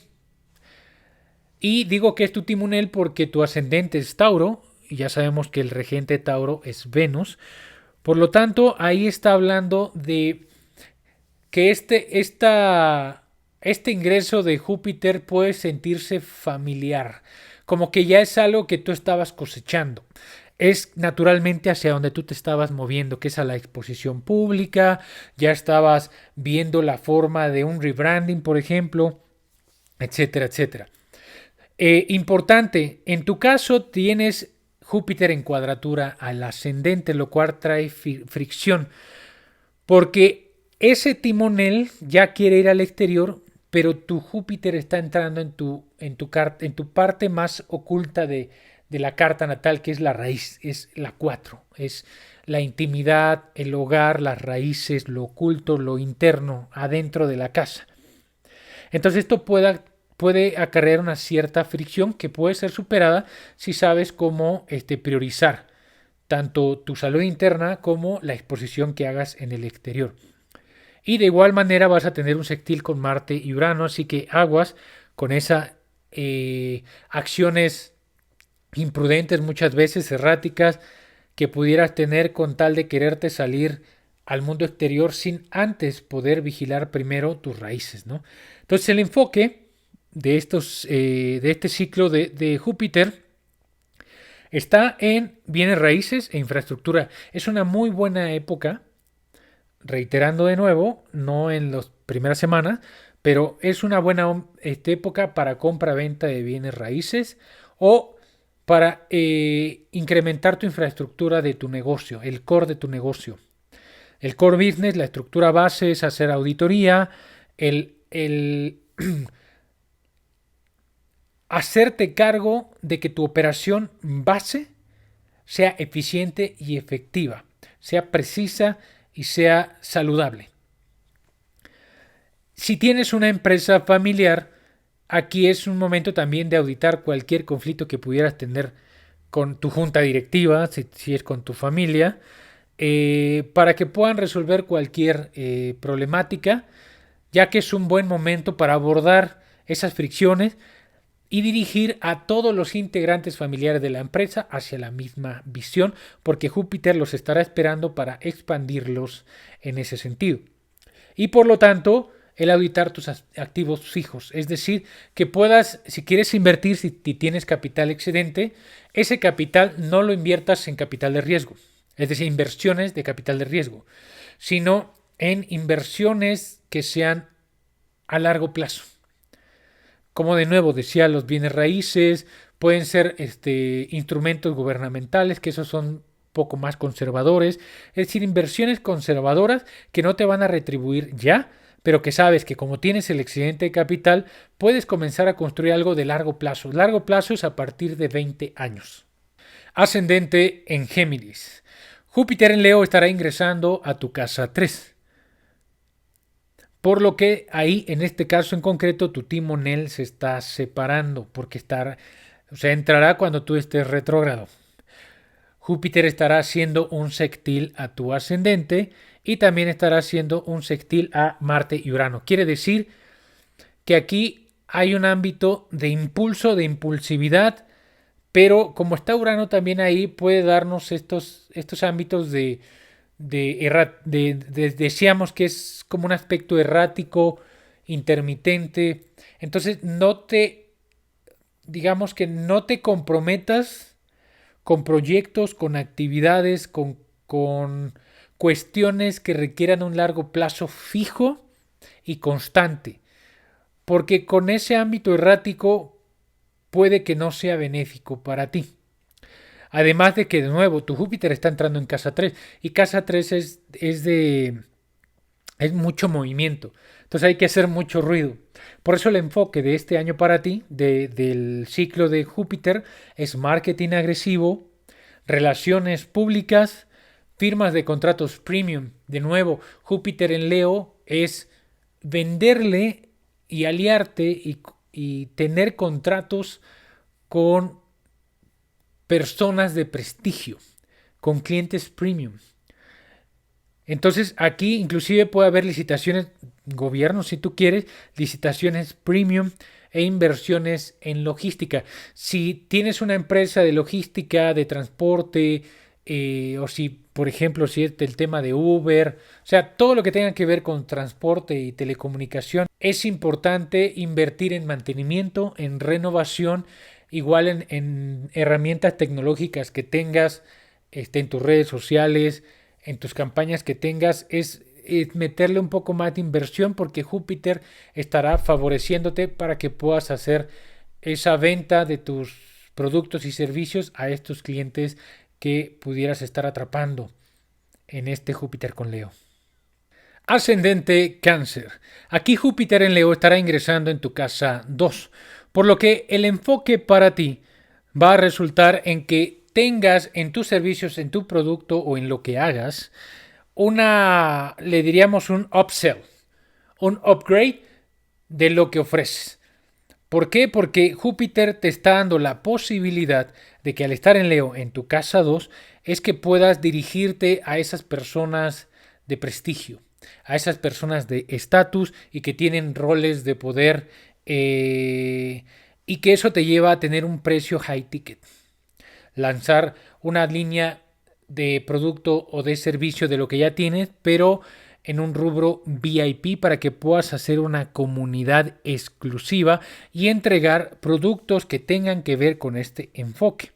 Y digo que es tu timonel porque tu ascendente es Tauro, y ya sabemos que el regente Tauro es Venus. Por lo tanto, ahí está hablando de que este ingreso de Júpiter puede sentirse familiar, como que ya es algo que tú estabas cosechando. Es naturalmente hacia donde tú te estabas moviendo, que es a la exposición pública, ya estabas viendo la forma de un rebranding, por ejemplo, etcétera, etcétera. Importante, en tu caso tienes Júpiter en cuadratura al ascendente, lo cual trae fricción, porque ese timonel ya quiere ir al exterior, pero tu Júpiter está entrando en tu parte más oculta de la carta natal, que es la raíz, es la 4, es la intimidad, el hogar, las raíces, lo oculto, lo interno, adentro de la casa. Entonces esto puede acarrear una cierta fricción que puede ser superada si sabes cómo priorizar tanto tu salud interna como la exposición que hagas en el exterior. Y de igual manera vas a tener un sextil con Marte y Urano, así que aguas con esas acciones imprudentes, muchas veces erráticas, que pudieras tener con tal de quererte salir al mundo exterior sin antes poder vigilar primero tus raíces, ¿no? Entonces el enfoque de este ciclo de Júpiter está en bienes raíces e infraestructura. Es una muy buena época, reiterando de nuevo, no en las primeras semanas, pero es una buena época para compra-venta de bienes raíces o para incrementar tu infraestructura de tu negocio, el core de tu negocio. El core business, la estructura base es hacer auditoría, el hacerte cargo de que tu operación base sea eficiente y efectiva, sea precisa y sea saludable. Si tienes una empresa familiar, aquí es un momento también de auditar cualquier conflicto que pudieras tener con tu junta directiva, si es con tu familia, para que puedan resolver cualquier problemática, ya que es un buen momento para abordar esas fricciones y dirigir a todos los integrantes familiares de la empresa hacia la misma visión, porque Júpiter los estará esperando para expandirlos en ese sentido. Y por lo tanto, el auditar tus activos fijos, es decir, que puedas, si quieres invertir, si tienes capital excedente, ese capital no lo inviertas en capital de riesgo, es decir, inversiones de capital de riesgo, sino en inversiones que sean a largo plazo. Como de nuevo decía, los bienes raíces pueden ser instrumentos gubernamentales, que esos son poco más conservadores, es decir, inversiones conservadoras que no te van a retribuir ya, pero que sabes que como tienes el excedente de capital, puedes comenzar a construir algo de largo plazo. Largo plazo es a partir de 20 años. Ascendente en Géminis. Júpiter en Leo estará ingresando a tu casa 3. Por lo que ahí, en este caso en concreto, tu timonel se está separando, porque entrará cuando tú estés retrógrado. Júpiter estará haciendo un sextil a tu ascendente y también estará haciendo un sextil a Marte y Urano. Quiere decir que aquí hay un ámbito de impulso, de impulsividad, pero como está Urano también ahí, puede darnos estos ámbitos decíamos que es como un aspecto errático, intermitente. Entonces digamos que no te comprometas con proyectos, con actividades, con cuestiones que requieran un largo plazo fijo y constante, porque con ese ámbito errático puede que no sea benéfico para ti. Además de que, de nuevo, tu Júpiter está entrando en casa 3 y casa 3 es de Hay mucho movimiento. Entonces hay que hacer mucho ruido. Por eso el enfoque de este año para ti, del ciclo de Júpiter, es marketing agresivo, relaciones públicas, firmas de contratos premium. De nuevo, Júpiter en Leo es venderle y aliarte y tener contratos con personas de prestigio, con clientes premium. Entonces aquí inclusive puede haber licitaciones, gobierno si tú quieres, licitaciones premium e inversiones en logística. Si tienes una empresa de logística, de transporte, o si, por ejemplo, si es el tema de Uber, o sea, todo lo que tenga que ver con transporte y telecomunicación, es importante invertir en mantenimiento, en renovación, igual en herramientas tecnológicas que tengas en tus redes sociales, en tus campañas que tengas, es meterle un poco más de inversión porque Júpiter estará favoreciéndote para que puedas hacer esa venta de tus productos y servicios a estos clientes que pudieras estar atrapando en este Júpiter con Leo. Ascendente Cáncer. Aquí Júpiter en Leo estará ingresando en tu casa 2, por lo que el enfoque para ti va a resultar en que tengas en tus servicios, en tu producto o en lo que hagas, le diríamos un upsell, un upgrade de lo que ofreces. ¿Por qué? Porque Júpiter te está dando la posibilidad de que al estar en Leo en tu casa 2 es que puedas dirigirte a esas personas de prestigio, a esas personas de estatus y que tienen roles de poder, y que eso te lleva a tener un precio high ticket. Lanzar una línea de producto o de servicio de lo que ya tienes, pero en un rubro VIP para que puedas hacer una comunidad exclusiva y entregar productos que tengan que ver con este enfoque.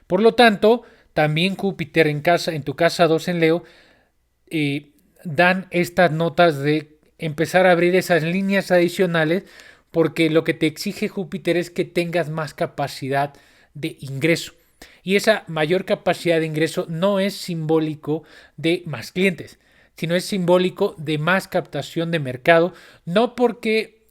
Por lo tanto, también Júpiter en tu casa 2 en Leo, dan estas notas de empezar a abrir esas líneas adicionales porque lo que te exige Júpiter es que tengas más capacidad de ingreso. Y esa mayor capacidad de ingreso no es simbólico de más clientes, sino es simbólico de más captación de mercado, no porque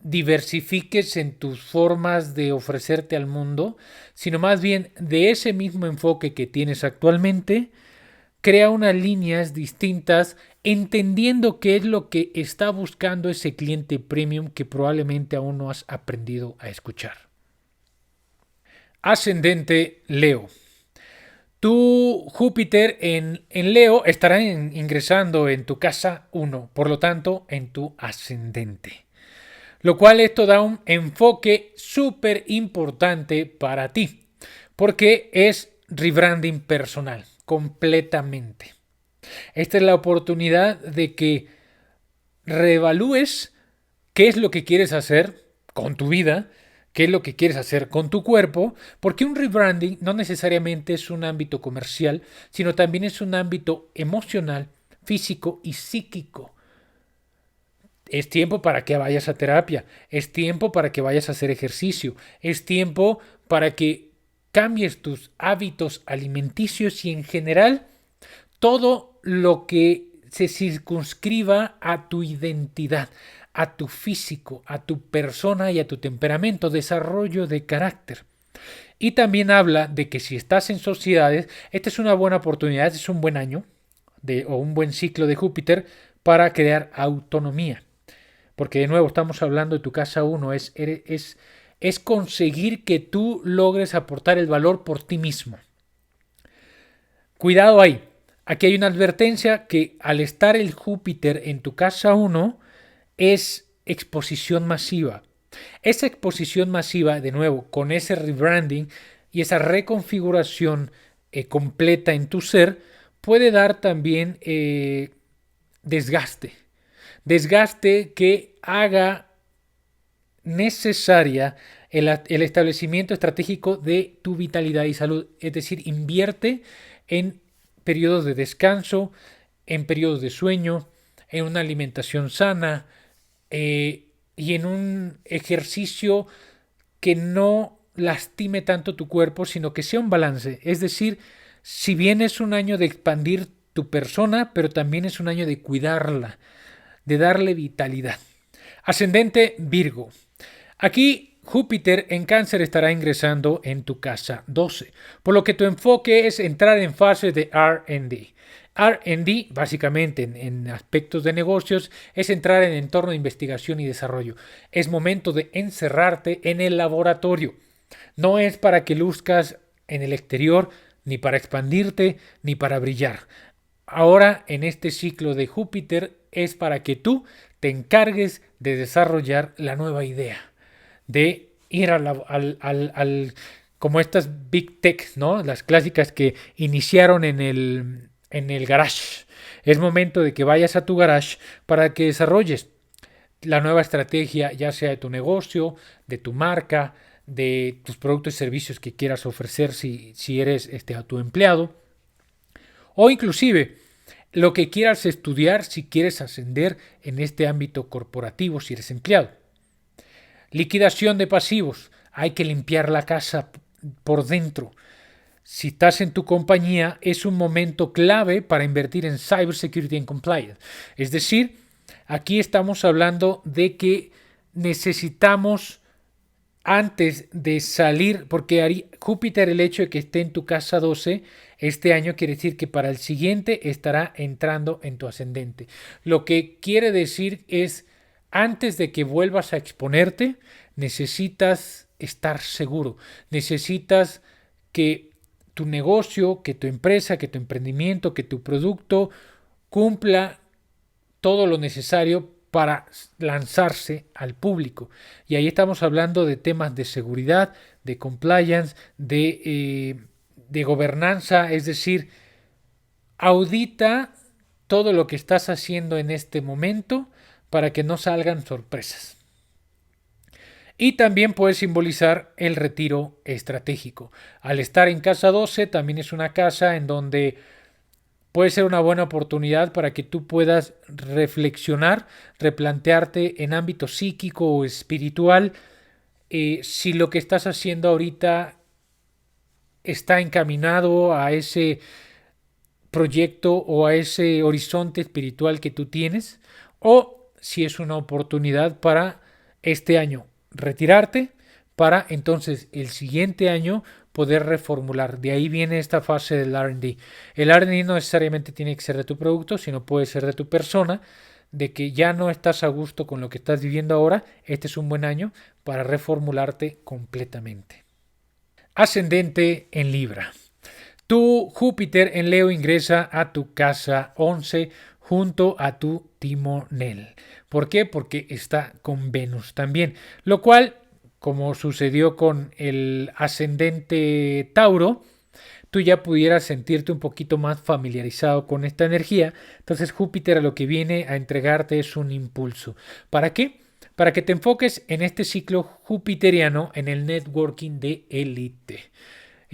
diversifiques en tus formas de ofrecerte al mundo, sino más bien de ese mismo enfoque que tienes actualmente, crea unas líneas distintas entendiendo qué es lo que está buscando ese cliente premium que probablemente aún no has aprendido a escuchar. Ascendente Leo. Tu Júpiter en Leo estará ingresando en tu casa 1, por lo tanto en tu ascendente. Lo cual esto da un enfoque súper importante para ti, porque es rebranding personal, completamente. Esta es la oportunidad de que reevalúes qué es lo que quieres hacer con tu vida, qué es lo que quieres hacer con tu cuerpo, porque un rebranding no necesariamente es un ámbito comercial, sino también es un ámbito emocional, físico y psíquico. Es tiempo para que vayas a terapia, es tiempo para que vayas a hacer ejercicio, es tiempo para que cambies tus hábitos alimenticios y en general todo lo que se circunscriba a tu identidad, a tu físico, a tu persona y a tu temperamento, desarrollo de carácter. Y también habla de que si estás en sociedades, esta es una buena oportunidad, es un buen año o un buen ciclo de Júpiter para crear autonomía. Porque de nuevo estamos hablando de tu casa 1, es conseguir que tú logres aportar el valor por ti mismo. Cuidado ahí. Aquí hay una advertencia que al estar el Júpiter en tu casa 1 es exposición masiva. Esa exposición masiva, de nuevo, con ese rebranding y esa reconfiguración completa en tu ser, puede dar también desgaste. Desgaste que haga necesaria el establecimiento estratégico de tu vitalidad y salud. Es decir, invierte en periodos de descanso, en periodos de sueño, en una alimentación sana y en un ejercicio que no lastime tanto tu cuerpo, sino que sea un balance. Es decir, si bien es un año de expandir tu persona, pero también es un año de cuidarla, de darle vitalidad. Ascendente Virgo. Aquí Júpiter en Cáncer estará ingresando en tu casa 12, por lo que tu enfoque es entrar en fase de R&D. R&D, básicamente en aspectos de negocios, es entrar en entorno de investigación y desarrollo. Es momento de encerrarte en el laboratorio. No es para que luzcas en el exterior, ni para expandirte, ni para brillar. Ahora, en este ciclo de Júpiter, es para que tú te encargues de desarrollar la nueva idea, de ir como estas Big Tech, ¿no? Las clásicas que iniciaron en el garage. Es momento de que vayas a tu garage para que desarrolles la nueva estrategia, ya sea de tu negocio, de tu marca, de tus productos y servicios que quieras ofrecer si eres autoempleado, o inclusive lo que quieras estudiar si quieres ascender en este ámbito corporativo si eres empleado. Liquidación de pasivos. Hay que limpiar la casa por dentro. Si estás en tu compañía, es un momento clave para invertir en Cybersecurity and Compliance. Es decir, aquí estamos hablando de que necesitamos, antes de salir, porque Júpiter, el hecho de que esté en tu casa 12 este año, quiere decir que para el siguiente estará entrando en tu ascendente. Lo que quiere decir es, antes de que vuelvas a exponerte, necesitas estar seguro. Necesitas que tu negocio, que tu empresa, que tu emprendimiento, que tu producto cumpla todo lo necesario para lanzarse al público. Y ahí estamos hablando de temas de seguridad, de compliance, de gobernanza, es decir, audita todo lo que estás haciendo en este momento para que no salgan sorpresas. Y también puede simbolizar el retiro estratégico. Al estar en casa 12, también es una casa en donde puede ser una buena oportunidad para que tú puedas reflexionar, replantearte en ámbito psíquico o espiritual, si lo que estás haciendo ahorita está encaminado a ese proyecto o a ese horizonte espiritual que tú tienes, o si es una oportunidad para este año retirarte, para entonces el siguiente año poder reformular. De ahí viene esta fase del R&D. El R&D no necesariamente tiene que ser de tu producto, sino puede ser de tu persona, de que ya no estás a gusto con lo que estás viviendo ahora. Este es un buen año para reformularte completamente. Ascendente en Libra. Tu Júpiter en Leo ingresa a tu casa 11 junto a tu timonel. ¿Por qué? Porque está con Venus también, lo cual, como sucedió con el ascendente Tauro, tú ya pudieras sentirte un poquito más familiarizado con esta energía. Entonces Júpiter a lo que viene a entregarte es un impulso. ¿Para qué? Para que te enfoques en este ciclo jupiteriano en el networking de élite.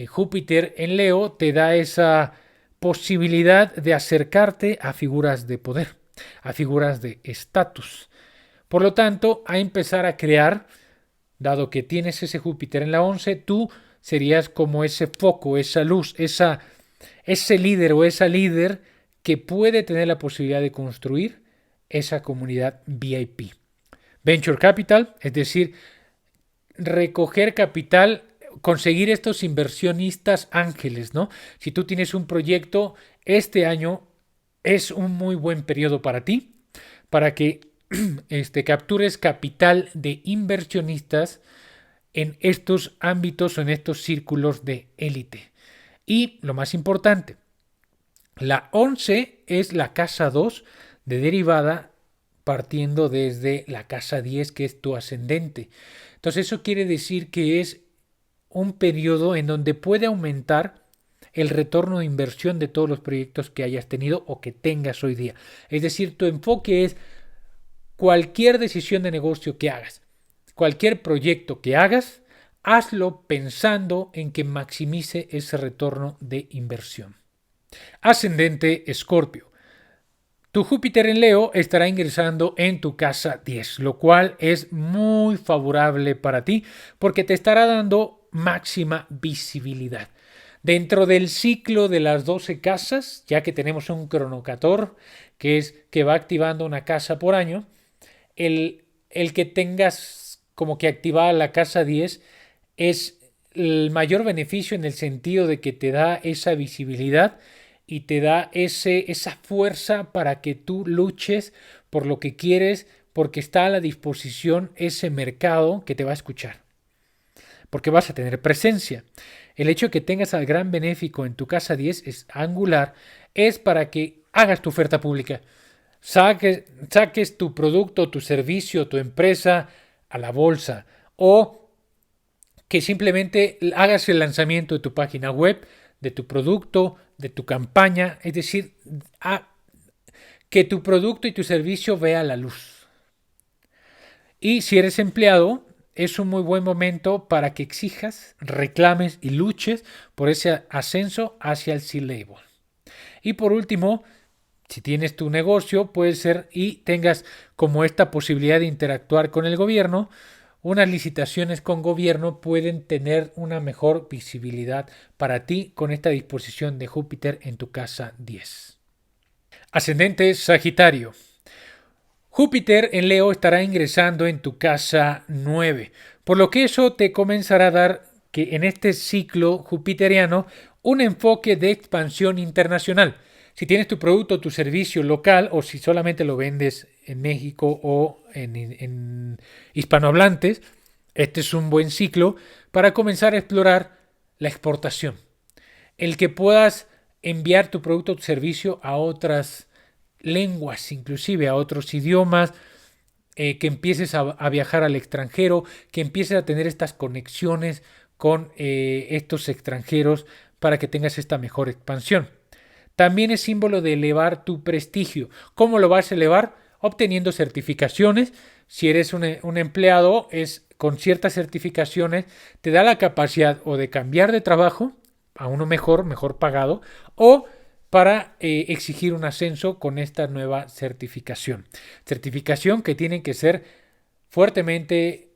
Júpiter en Leo te da esa posibilidad de acercarte a figuras de poder, a figuras de estatus. Por lo tanto, a empezar a crear, dado que tienes ese Júpiter en la 11, tú serías como ese foco, esa luz, ese líder o esa líder que puede tener la posibilidad de construir esa comunidad VIP. Venture Capital, es decir, recoger capital, conseguir estos inversionistas ángeles, ¿no? Si tú tienes un proyecto, este año es un muy buen periodo para ti, para que captures capital de inversionistas en estos ámbitos o en estos círculos de élite. Y lo más importante, la 11 es la casa 2 de derivada partiendo desde la casa 10, que es tu ascendente. Entonces eso quiere decir que es un periodo en donde puede aumentar el retorno de inversión de todos los proyectos que hayas tenido o que tengas hoy día. Es decir, tu enfoque es cualquier decisión de negocio que hagas, cualquier proyecto que hagas, hazlo pensando en que maximice ese retorno de inversión. Ascendente Escorpio. Tu Júpiter en Leo estará ingresando en tu casa 10, lo cual es muy favorable para ti porque te estará dando máxima visibilidad. Dentro del ciclo de las 12 casas, ya que tenemos un cronocator que va activando una casa por año, el que tengas como que activada la casa 10 es el mayor beneficio en el sentido de que te da esa visibilidad y te da esa fuerza para que tú luches por lo que quieres, porque está a la disposición ese mercado que te va a escuchar, porque vas a tener presencia. El hecho de que tengas al gran benéfico en tu casa 10 es angular, es para que hagas tu oferta pública, saques tu producto, tu servicio, tu empresa a la bolsa, o que simplemente hagas el lanzamiento de tu página web, de tu producto, de tu campaña, es decir, que tu producto y tu servicio vea la luz. Y si eres empleado, es un muy buen momento para que exijas, reclames y luches por ese ascenso hacia el C-Level. Y por último, si tienes tu negocio, puede ser y tengas como esta posibilidad de interactuar con el gobierno, unas licitaciones con gobierno pueden tener una mejor visibilidad para ti con esta disposición de Júpiter en tu casa 10. Ascendente Sagitario. Júpiter en Leo estará ingresando en tu casa 9, por lo que eso te comenzará a dar que en este ciclo jupiteriano un enfoque de expansión internacional. Si tienes tu producto o tu servicio local o si solamente lo vendes en México o en hispanohablantes, este es un buen ciclo para comenzar a explorar la exportación. El que puedas enviar tu producto o tu servicio a otras lenguas, inclusive a otros idiomas, que empieces a viajar al extranjero, que empieces a tener estas conexiones con estos extranjeros para que tengas esta mejor expansión. También es símbolo de elevar tu prestigio. ¿Cómo lo vas a elevar? Obteniendo certificaciones. Si eres un empleado, es con ciertas certificaciones, te da la capacidad o de cambiar de trabajo a uno mejor pagado, o para exigir un ascenso con esta nueva certificación. Certificación que tiene que ser fuertemente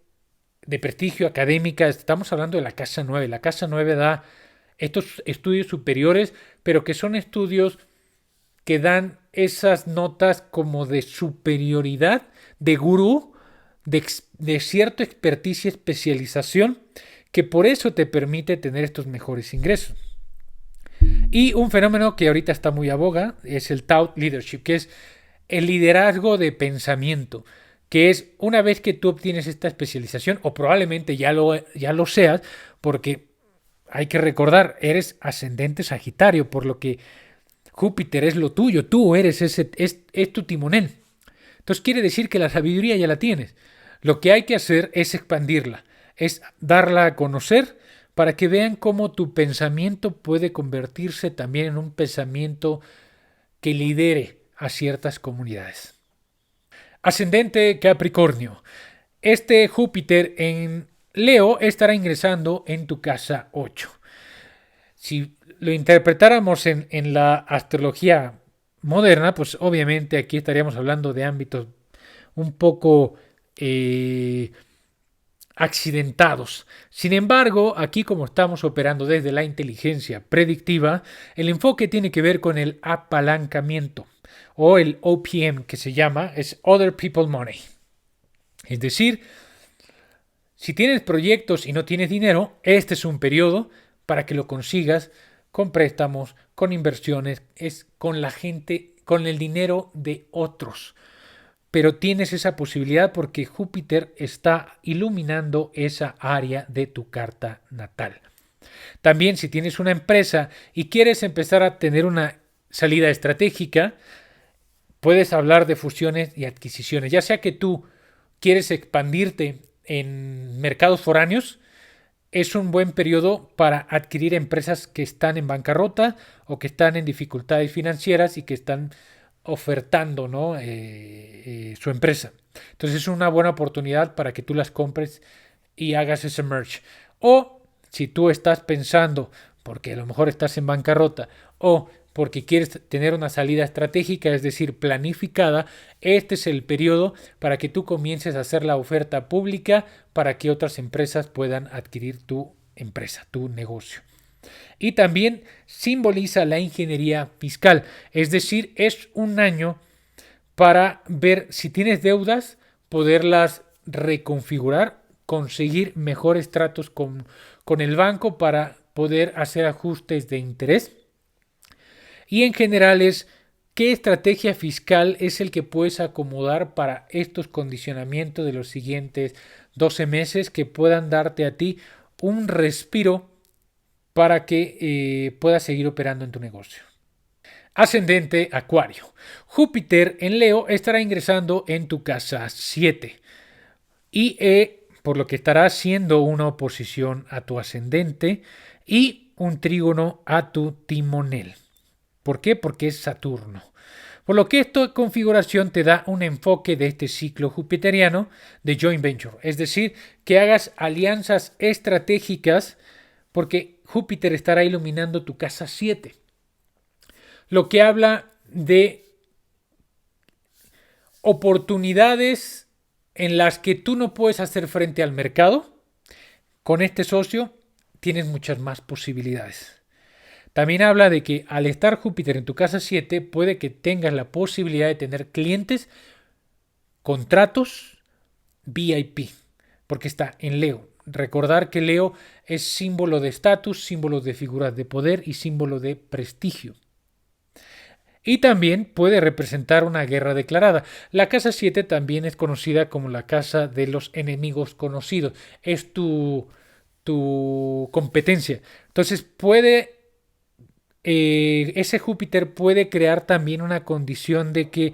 de prestigio académica. Estamos hablando de la Casa 9. La Casa 9 da estos estudios superiores, pero que son estudios que dan esas notas como de superioridad, de gurú, de cierta experticia y especialización, que por eso te permite tener estos mejores ingresos. Y un fenómeno que ahorita está muy a boga es el Thought Leadership, que es el liderazgo de pensamiento, que es una vez que tú obtienes esta especialización, o probablemente ya lo seas, porque hay que recordar, eres ascendente Sagitario, por lo que Júpiter es lo tuyo, tú eres es tu timonel. Entonces quiere decir que la sabiduría ya la tienes. Lo que hay que hacer es expandirla, es darla a conocer para que vean cómo tu pensamiento puede convertirse también en un pensamiento que lidere a ciertas comunidades. Ascendente Capricornio. Este Júpiter en Leo estará ingresando en tu casa 8. Si lo interpretáramos en la astrología moderna, pues obviamente aquí estaríamos hablando de ámbitos un poco accidentados. Sin embargo, aquí como estamos operando desde la inteligencia predictiva, el enfoque tiene que ver con el apalancamiento o el OPM que se llama, es Other People Money. Es decir, si tienes proyectos y no tienes dinero, este es un periodo para que lo consigas con préstamos, con inversiones, es con la gente, con el dinero de otros. Pero tienes esa posibilidad porque Júpiter está iluminando esa área de tu carta natal. También si tienes una empresa y quieres empezar a tener una salida estratégica, puedes hablar de fusiones y adquisiciones. Ya sea que tú quieres expandirte en mercados foráneos, es un buen periodo para adquirir empresas que están en bancarrota o que están en dificultades financieras y que están ofertando, ¿no? Su empresa. Entonces es una buena oportunidad para que tú las compres y hagas ese merge. O si tú estás pensando, porque a lo mejor estás en bancarrota, o porque quieres tener una salida estratégica, es decir, planificada, este es el periodo para que tú comiences a hacer la oferta pública para que otras empresas puedan adquirir tu empresa, tu negocio. Y también simboliza la ingeniería fiscal, es decir, es un año para ver si tienes deudas, poderlas reconfigurar, conseguir mejores tratos con el banco para poder hacer ajustes de interés. Y en general es qué estrategia fiscal es el que puedes acomodar para estos condicionamientos de los siguientes 12 meses que puedan darte a ti un respiro para que puedas seguir operando en tu negocio. Ascendente Acuario. Júpiter en Leo estará ingresando en tu casa 7 y por lo que estará haciendo una oposición a tu ascendente y un trígono a tu timonel. ¿Por qué? Porque es Saturno. Por lo que esta configuración te da un enfoque de este ciclo jupiteriano de joint venture, es decir, que hagas alianzas estratégicas porque Júpiter estará iluminando tu casa 7. Lo que habla de oportunidades en las que tú no puedes hacer frente al mercado. Con este socio tienes muchas más posibilidades. También habla de que al estar Júpiter en tu casa 7 puede que tengas la posibilidad de tener clientes, contratos VIP, porque está en Leo. Recordar que Leo es símbolo de estatus, símbolo de figuras de poder y símbolo de prestigio. Y también puede representar una guerra declarada. La casa 7 también es conocida como la casa de los enemigos conocidos. Es tu competencia. Entonces ese Júpiter puede crear también una condición de que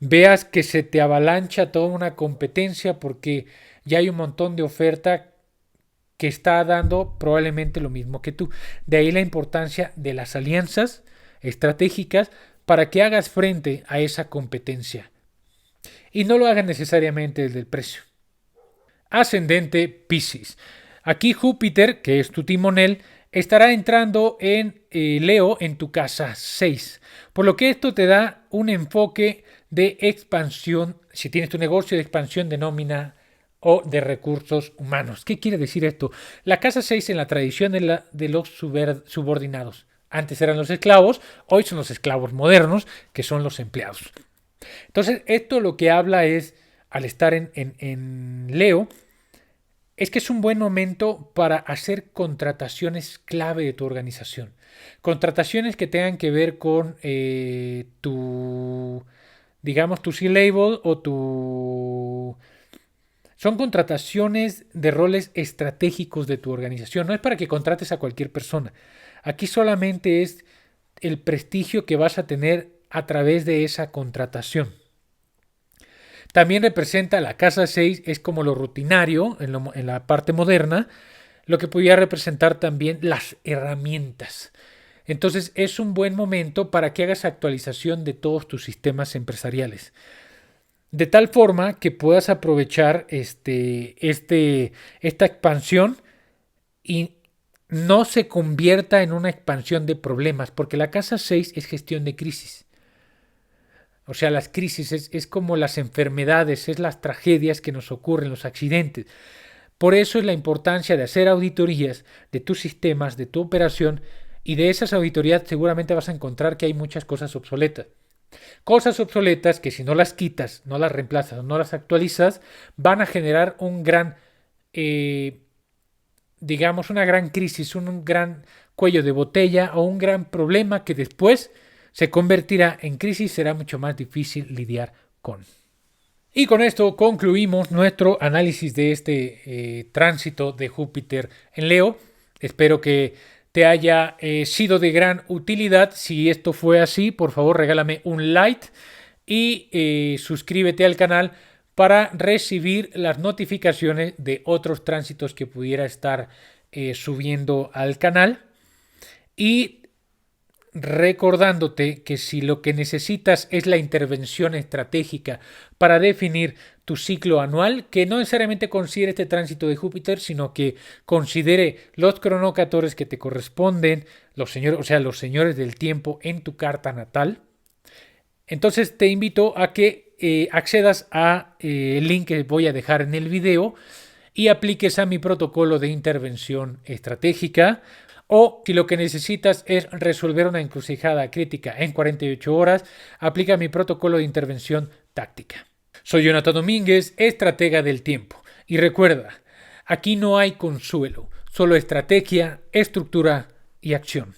veas que se te avalancha toda una competencia porque ya hay un montón de oferta que está dando probablemente lo mismo que tú. De ahí la importancia de las alianzas estratégicas para que hagas frente a esa competencia. Y no lo hagas necesariamente desde el precio. Ascendente Piscis. Aquí Júpiter, que es tu timonel, estará entrando en Leo en tu casa 6. Por lo que esto te da un enfoque de expansión, si tienes tu negocio, de expansión de nómina o de recursos humanos. ¿Qué quiere decir esto? La casa 6 en la tradición de los subordinados. Antes eran los esclavos, hoy son los esclavos modernos, que son los empleados. Entonces, esto lo que habla es, al estar en Leo, es que es un buen momento para hacer contrataciones clave de tu organización. Contrataciones que tengan que ver con tu C-Label o tu... Son contrataciones de roles estratégicos de tu organización. No es para que contrates a cualquier persona. Aquí solamente es el prestigio que vas a tener a través de esa contratación. También representa la casa 6, es como lo rutinario en la parte moderna, lo que podría representar también las herramientas. Entonces es un buen momento para que hagas actualización de todos tus sistemas empresariales. De tal forma que puedas aprovechar esta expansión y no se convierta en una expansión de problemas, porque la casa 6 es gestión de crisis. O sea, las crisis es como las enfermedades, es las tragedias que nos ocurren, los accidentes. Por eso es la importancia de hacer auditorías de tus sistemas, de tu operación, y de esas auditorías seguramente vas a encontrar que hay muchas cosas obsoletas. Cosas obsoletas que si no las quitas, no las reemplazas, no las actualizas, van a generar un gran, una gran crisis, un gran cuello de botella o un gran problema que después se convertirá en crisis, será mucho más difícil lidiar con. Y con esto concluimos nuestro análisis de este tránsito de Júpiter en Leo. Espero que te haya sido de gran utilidad. Si esto fue así, por favor regálame un like y suscríbete al canal para recibir las notificaciones de otros tránsitos que pudiera estar subiendo al canal. Y recordándote que si lo que necesitas es la intervención estratégica para definir tu ciclo anual, que no necesariamente considere este tránsito de Júpiter, sino que considere los cronocatores que te corresponden, los señores del tiempo en tu carta natal. Entonces te invito a que accedas a el link que voy a dejar en el video y apliques a mi protocolo de intervención estratégica. O si lo que necesitas es resolver una encrucijada crítica en 48 horas, aplica mi protocolo de intervención táctica. Soy Jonathan Domínguez, estratega del tiempo. Y recuerda, aquí no hay consuelo, solo estrategia, estructura y acción.